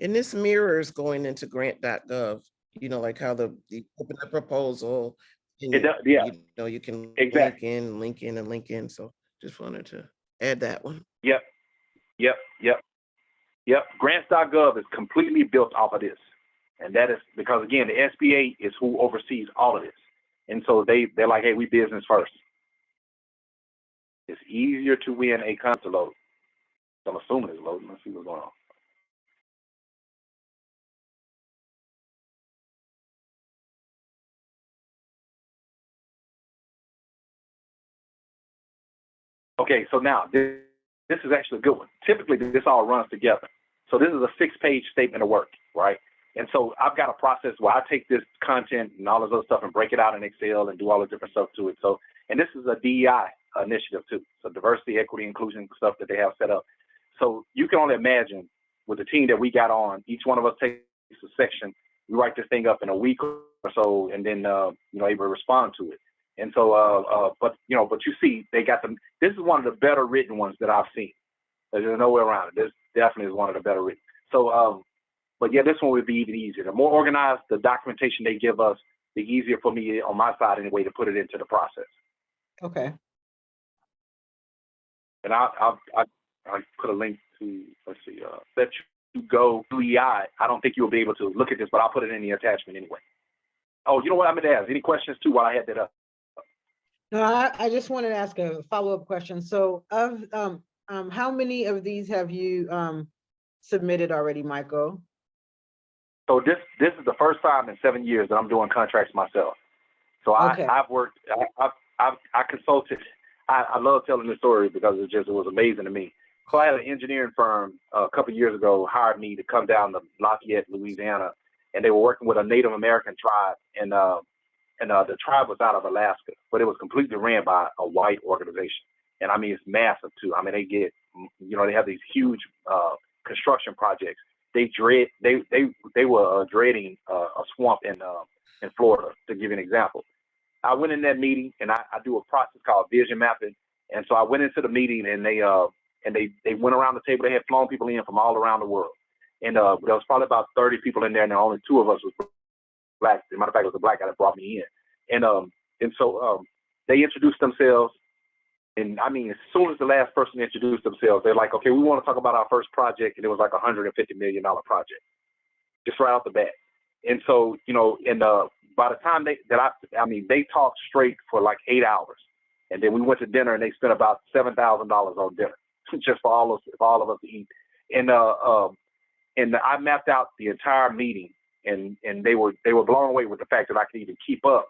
And this mirrors going into grant.gov, like how you open the proposal. And, it does, yeah. You can exactly link in. So just wanted to add that one. Yep. Grants.gov is completely built off of this. And that is because, again, the SBA is who oversees all of this. And so they're like, hey, we business first. It's easier to win a console load. I'm assuming it's loading. Let's see what's going on. Okay, so now this is actually a good one. Typically, this all runs together. So this is a 6-page statement of work, right? And so I've got a process where I take this content and all this other stuff and break it out in Excel and do all the different stuff to it. So, and this is a DEI initiative too. So diversity, equity, inclusion stuff that they have set up. So you can only imagine with the team that we got on, each one of us takes a section. We write this thing up in a week or so, and then able to respond to it. And so, but you see, they got them. This is one of the better written ones that I've seen. There's no way around it. This definitely is one of the better written. So, but yeah, this one would be even easier. The more organized the documentation they give us, the easier for me on my side anyway to put it into the process. Okay. And I put a link to, let's see, let you go to EI. I don't think you'll be able to look at this, but I'll put it in the attachment anyway. Oh, you know what I'm going to ask? Any questions too while I had that up? No, I just wanted to ask a follow-up question. So of how many of these have you submitted already, Michael? So this is the first time in 7 years that I'm doing contracts myself. So Okay. I've worked, I consulted. I love telling this story because it was amazing to me. So I had an engineering firm a couple of years ago hired me to come down to Lafayette, Louisiana, and they were working with a Native American tribe, and the tribe was out of Alaska, but it was completely ran by a white organization. And I mean, it's massive too. I mean, they get, they have these huge construction projects. They were dreading a swamp in Florida, to give you an example. I went in that meeting and I do a process called vision mapping. And so I went into the meeting and they went around the table. They had flown people in from all around the world. And there was probably about 30 people in there, and only 2 of us was black. As a matter of fact, it was a black guy that brought me in. And so they introduced themselves. And I mean, as soon as the last person introduced themselves, they're like, okay, we want to talk about our first project. And it was like $150 million project, just right off the bat. And so, by the time they talked straight for like 8 hours. And then we went to dinner and they spent about $7,000 on dinner just for all of us to eat. And I mapped out the entire meeting, and they were blown away with the fact that I could even keep up.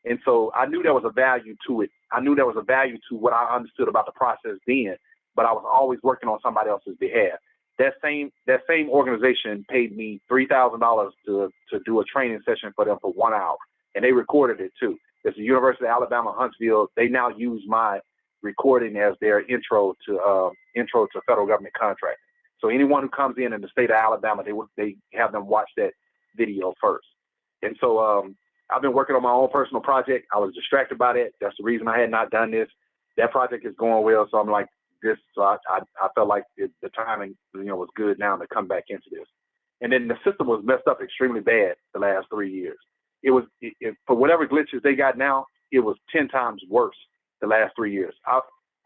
And so I knew there was a value to it. I knew there was a value to what I understood about the process then, but I was always working on somebody else's behalf. That same organization paid me $3,000 to do a training session for them for 1 hour, and they recorded it too. It's the University of Alabama, Huntsville. They now use my recording as their intro to federal government contracting. So anyone who comes in the state of Alabama, they have them watch that video first. And so I've been working on my own personal project. I was distracted by that. That's the reason I had not done this. That project is going well, so I'm like this. So I felt like the timing, was good now to come back into this. And then the system was messed up extremely bad the last 3 years. It was for whatever glitches they got now, it was 10 times worse the last 3 years.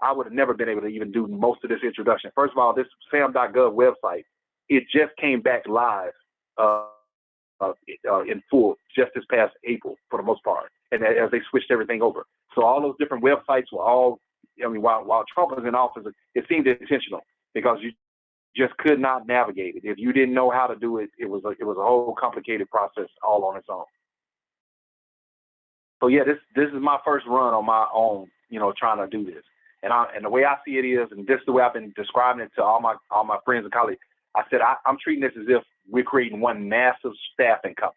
I would have never been able to even do most of this introduction. First of all, this sam.gov website, it just came back live in full just this past April for the most part, and as they switched everything over. So all those different websites were all, while Trump was in office, it seemed intentional because you just could not navigate it. If you didn't know how to do it, it was a whole complicated process all on its own. So yeah, this is my first run on my own, trying to do this. And the way I see it is, and this is the way I've been describing it to all my friends and colleagues. I said I'm treating this as if we're creating one massive staffing company,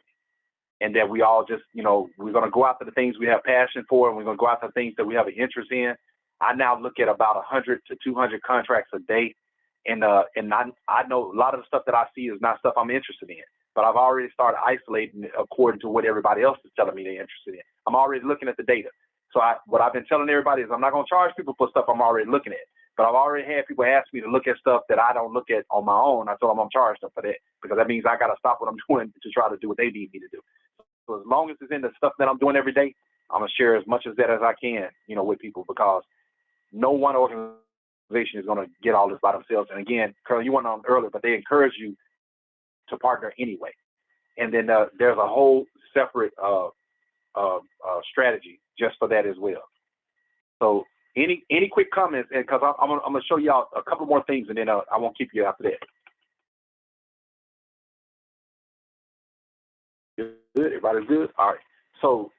and that we all just, we're going to go after the things we have passion for, and we're going to go after things that we have an interest in. I now look at about 100 to 200 contracts a day, and I know a lot of the stuff that I see is not stuff I'm interested in, but I've already started isolating it according to what everybody else is telling me they're interested in. I'm already looking at the data. So what I've been telling everybody is I'm not going to charge people for stuff I'm already looking at. But I've already had people ask me to look at stuff that I don't look at on my own. I told them I'm charged them for that, because that means I got to stop what I'm doing to try to do what they need me to do. So as long as it's in the stuff that I'm doing every day, I'm going to share as much of that as I can, with people, because no one organization is going to get all this by themselves. And again, Carl, you went on earlier, but they encourage you to partner anyway. And then there's a whole separate strategy just for that as well. So Any quick comments? And because I'm gonna show y'all a couple more things, and then I won't keep you after that. Good. Everybody's good. All right. So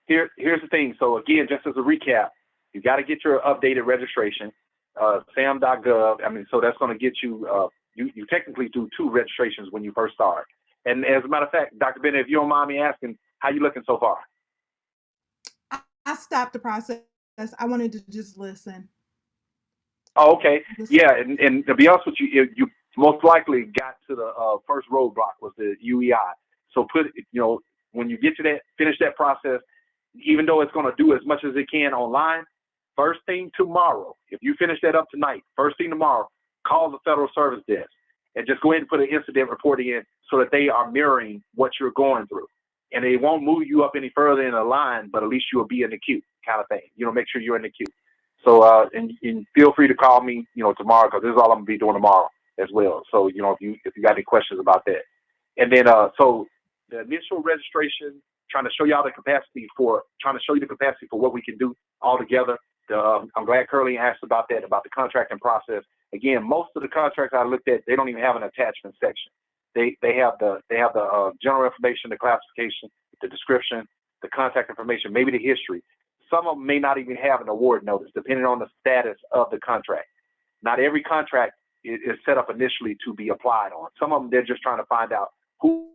here's the thing. So again, just as a recap, you got to get your updated registration, sam.gov. I mean, so that's going to get you. You technically do 2 registrations when you first start. And as a matter of fact, Dr. Bennett, if you don't mind me asking, how you looking so far? I stopped the process. I wanted to just listen. Oh, okay. Yeah, and to be honest with you, you most likely got to the first roadblock was the UEI. So when you get to that, finish that process, even though it's going to do as much as it can online, first thing tomorrow, if you finish that up tonight, first thing tomorrow, call the Federal Service Desk and just go ahead and put an incident report in so that they are mirroring what you're going through. And they won't move you up any further in the line, but at least you'll be in the queue kind of thing. Make sure you're in the queue. So, and feel free to call me, tomorrow, because this is all I'm gonna be doing tomorrow as well. So, if you got any questions about that. And then, so the initial registration, trying to show you the capacity for what we can do all together. I'm glad Curly asked about that, about the contracting process. Again, most of the contracts I looked at, they don't even have an attachment section. They have the general information, the classification, the description, the contact information, maybe the history. Some of them may not even have an award notice, depending on the status of the contract. Not every contract is set up initially to be applied on. Some of them, they're just trying to find out who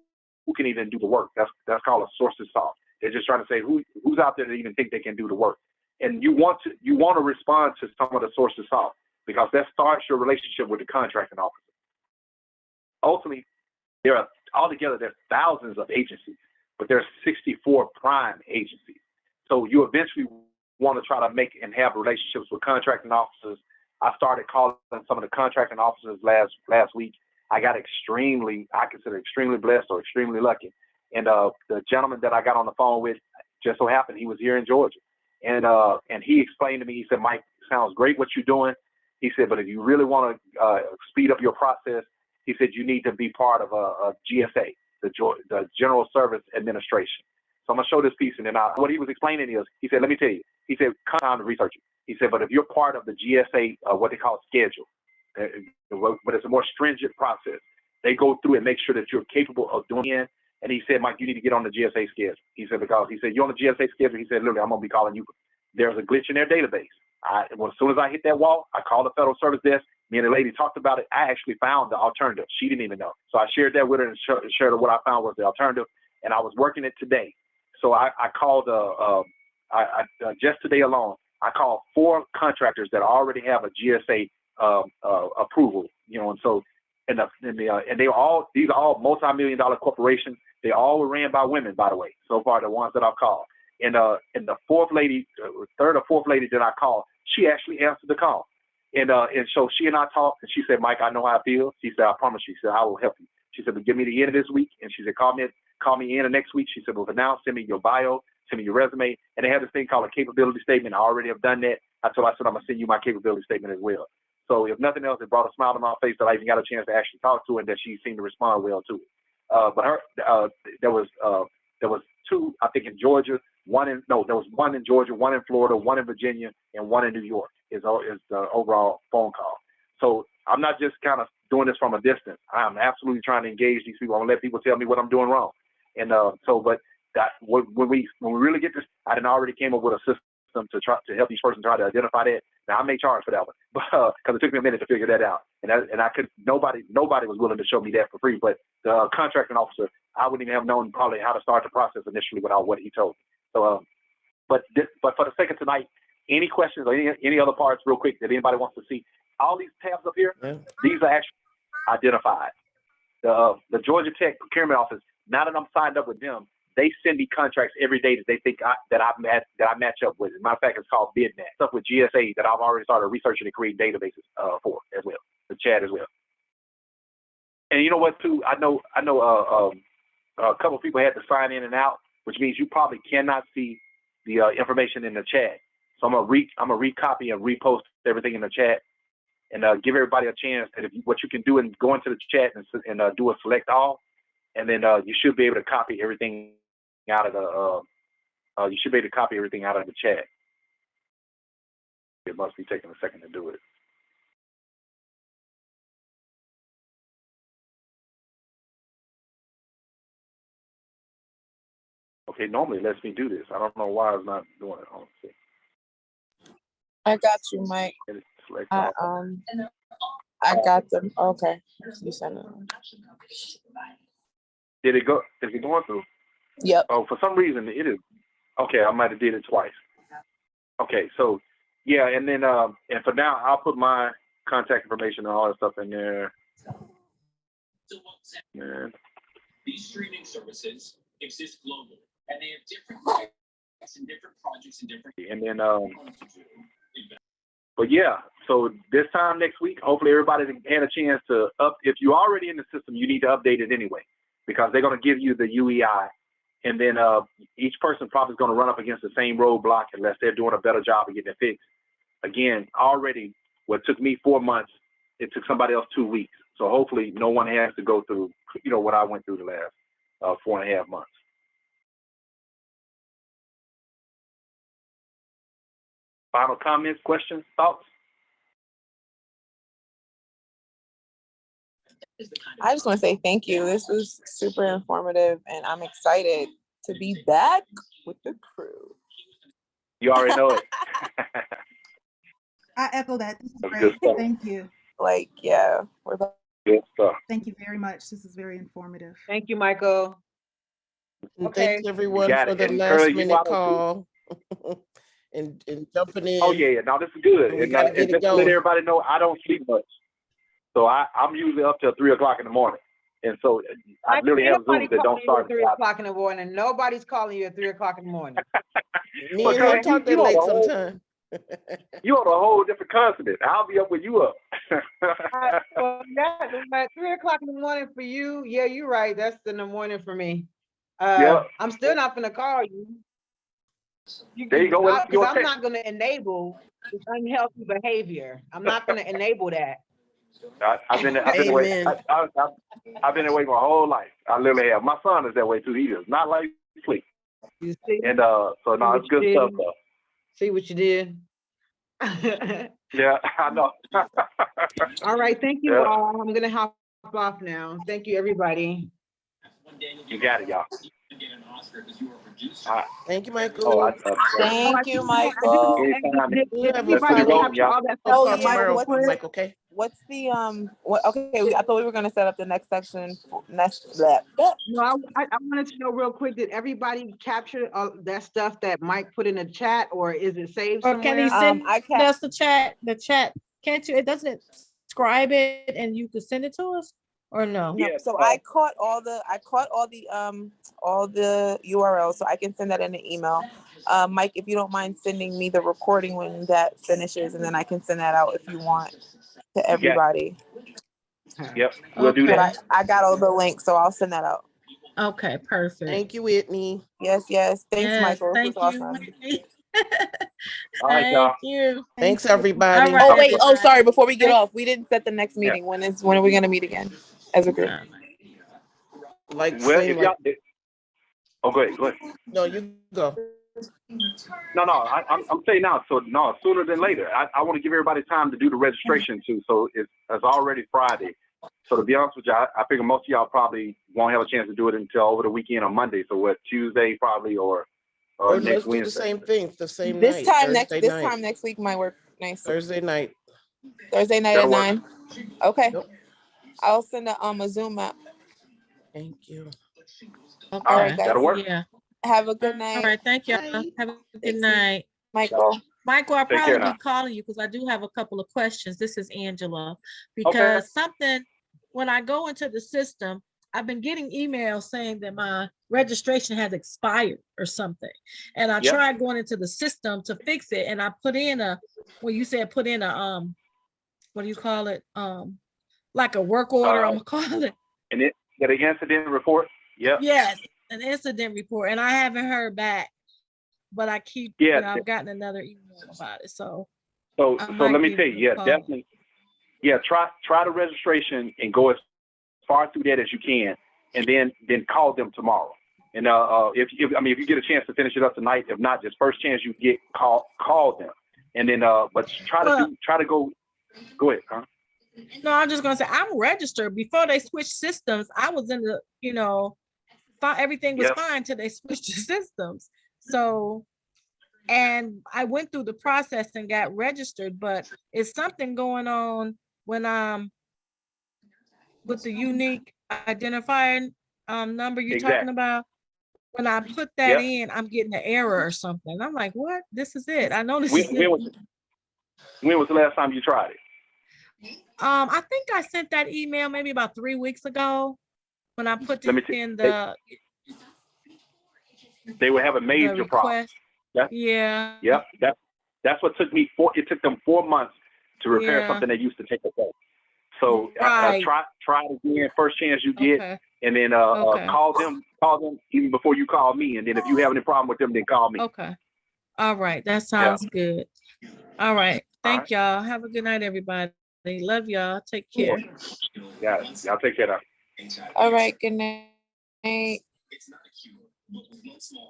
can even do the work. That's called a sources solve. They're just trying to say who's out there that even think they can do the work. And you want to respond to some of the sources solve, because that starts your relationship with the contracting officer. Ultimately, altogether there's thousands of agencies, but there's 64 prime agencies. So you eventually want to try to make and have relationships with contracting officers. I started calling some of the contracting officers last week. I consider extremely blessed or extremely lucky. And the gentleman that I got on the phone with, just so happened he was here in Georgia. And he explained to me, he said, Mike, sounds great what you're doing. He said, but if you really want to speed up your process, he said, you need to be part of a GSA, the General Service Administration. So I'm going to show this piece, and then what he was explaining is, he said, let me tell you, he said, come time to research it. He said, but if you're part of the GSA, what they call schedule, but it's a more stringent process. They go through and make sure that you're capable of doing it. And he said, Mike, you need to get on the GSA schedule. He said, because he said, you're on the GSA schedule. He said, literally, I'm going to be calling you. There's a glitch in their database. As soon as I hit that wall, I called the Federal Service Desk. Me and the lady talked about it. I actually found the alternative. She didn't even know. So I shared that with her and shared what I found was the alternative. And I was working it today. So I called, just today alone, I called 4 contractors that already have a GSA approval, and so, and these are all multi-million-dollar corporations. They all were ran by women, by the way, so far, the ones that I've called. And the third or fourth lady that I called, she actually answered the call. And so she and I talked, and she said, Mike, I know how I feel. She said, I promise you. She said, I will help you. She said, but give me the end of this week. And she said, call me in the next week. She said, well, for now, send me your bio, send me your resume. And they have this thing called a capability statement. I already have done that. I said, I'm going to send you my capability statement as well. So if nothing else, it brought a smile to my face that I even got a chance to actually talk to her, and that she seemed to respond well to it. But there was 2, I think, in Georgia. There was 1 in Georgia, 1 in Florida, 1 in Virginia, and 1 in New York is the overall phone call. So I'm not just kind of doing this from a distance. I'm absolutely trying to engage these people. I'm gonna let people tell me what I'm doing wrong. And when we really get this, I already came up with a system to help these persons try to identify that. Now I may charge for that one, because it took me a minute to figure that out. And I could nobody was willing to show me that for free. But the contracting officer, I wouldn't even have known probably how to start the process initially without what he told me. So, but for the sake of tonight, any questions or any other parts real quick that anybody wants to see? All these tabs up here, These are actually identified. The Georgia Tech Procurement Office, now that I'm signed up with them, they send me contracts every day that they think that I match up with. As a matter of fact, it's called BidNet. Stuff with GSA that I've already started researching and creating databases for as well, the chat as well. And you know what, too? I know a couple of people had to sign in and out, which means you probably cannot see the information in the chat. So I'm gonna recopy and repost everything in the chat, and give everybody a chance that what you can do and go into the chat and do a select all, and then you should be able to copy everything out of the chat. It must be taking a second to do it. Okay, normally it lets me do this. I don't know why it's not doing it. Hold on, see. I got you, Mike. Select I all. I got them. Okay. You sent it. Did it go? Is it going through? Yep. Oh, for some reason it is. Okay, I might have did it twice. Okay, so yeah, and then and for now I'll put my contact information and all that stuff in there. And These streaming services exist globally, and they have different rights and different projects and different. and then but yeah, so this time next week, hopefully everybody had a chance to if you're already in the system, you need to update it anyway, because they're going to give you the UEI, and then each person probably is going to run up against the same roadblock unless they're doing a better job of getting it fixed. Again, already what took me 4 months, it took somebody else 2 weeks. So hopefully no one has to go through, what I went through the last 4.5 months. Final comments, questions, thoughts? I just want to say thank you. This was super informative, and I'm excited to be back with the crew. You already know it. I echo that. This is That's great. good stuff. Thank you. Like, yeah, we're back. Good stuff. Thank you very much. This is very informative. Thank you, Michael. And Okay. thanks everyone got for it. the And last Curly, you minute out on call and jumping in. Oh yeah, no, this is good. We And, gotta and get it just to let going. everybody know, I don't sleep much, so I'm usually up till 3 o'clock in the morning, and so I literally have Nobody Zooms that don't calling you start at 3 o'clock in the morning. Nobody's calling you at 3 o'clock in the morning. Me Well, and Curly, him talk that you on late a whole- sometime. You on a whole different continent. I'll be up when you up. Well, at 3 o'clock in the morning for you, yeah, you're right. That's in the morning for me. Yeah. I'm still not gonna call you. There you go. Well, Because I'm not gonna enable this unhealthy behavior. I'm not gonna enable that. I've been away. Amen. I've been away my whole life. I literally have. My son is that way too. He does not like sleep. You see? And so no, it's good stuff though. See what you did? Yeah, I know. All right, thank you Yeah. all. I'm gonna hop off now. Thank you, everybody. You got it, y'all. All right. Thank you, Michael. Oh, Thank you, Michael. anytime. Did We'll have a anybody fun one, capture y'all. all that Oh, stuff? yeah, tomorrow, what's Mike, okay? What's the what? Okay, I thought we were gonna set up the next section. That. No, I wanted to know real quick, did everybody capture that stuff that Mike put in the chat, or is it saved Or somewhere? can he send I can't. us the chat? Can't you? It doesn't scribe it and you could send it to us, or no? No, Yeah, so I caught all the URLs, so I can send that in an email. Mike, if you don't mind sending me the recording when that finishes, and then I can send that out if you want to everybody. Yep, we'll do Okay. But that. I got all the links, so I'll send that out. Okay, perfect. Thank you, Whitney. Yes. Thanks, Yes, Michael. This thank was you. awesome. All right, y'all. Thank you. Thanks, everybody. All right. Oh wait, sorry. Before we get Thank- off, we didn't set the next meeting. When are we gonna meet again as a group? Like, Well, same if like, y'all, oh, go ahead. no, you go. No, I'm saying now. So no, sooner than later. I want to give everybody time to do the registration too. So it's already Friday. So to be honest with you, I figure most of y'all probably won't have a chance to do it until over the weekend on Monday. So what, Tuesday probably or Or next let's do Wednesday. the same thing, the same This night. time Thursday night. next week might work nice. Thursday night. Thursday night That'll at work. 9. Okay. Yep. I'll send a Zoom app. Thank you. All right, Okay. guys. That'll work. Yeah. Have a good All night, right. Thank you. Bye. Have a good Thanks. night. Michael. Michael, I'll Take care probably now. be calling you because I do have a couple of questions. This is Angela. Okay. Because when I go into the system, I've been getting emails saying that my registration has expired or something. And I Yep. tried going into the system to fix it. And I put in what you said, what do you call it? Like a work order, I'm gonna call it. And it get an incident report. Yep. Yes, an incident report. And I haven't heard back, but I keep, Yeah. I've gotten another email about it. So So I so might let me give tell you you, a yeah, call. definitely. Yeah, try the registration and go as far through that as you can, and then call them tomorrow. And if you get a chance to finish it up tonight, if not, just first chance you get, call them. And then, but try to go ahead, huh? No, I'm just gonna say I'm registered. Before they switched systems, I was in the, everything was Yep. fine till they switched the systems. So, and I went through the process and got registered, but it's something going on when with the unique identifying number you're Exactly. talking about. When I put that Yep. in, I'm getting an error or something. I'm like, what? This is it. I know this When, is when it. was the last time you tried it? I think I sent that email maybe about 3 weeks ago when I put Let me in they would have a the major problem. request. That's, Yeah. Yep. That's what took me it took them 4 months to repair Yeah. something that used to take a day. So Right. try it again, first chance you get, Okay. and then Okay. call them even before you call me, and then if you have any problem with them, then call me. Okay. All right. That sounds good. All right. Thank y'all. Have a good night, everybody. Love y'all. Take care. Yeah, y'all take care now. All right, good night. It's not a cure, but with one small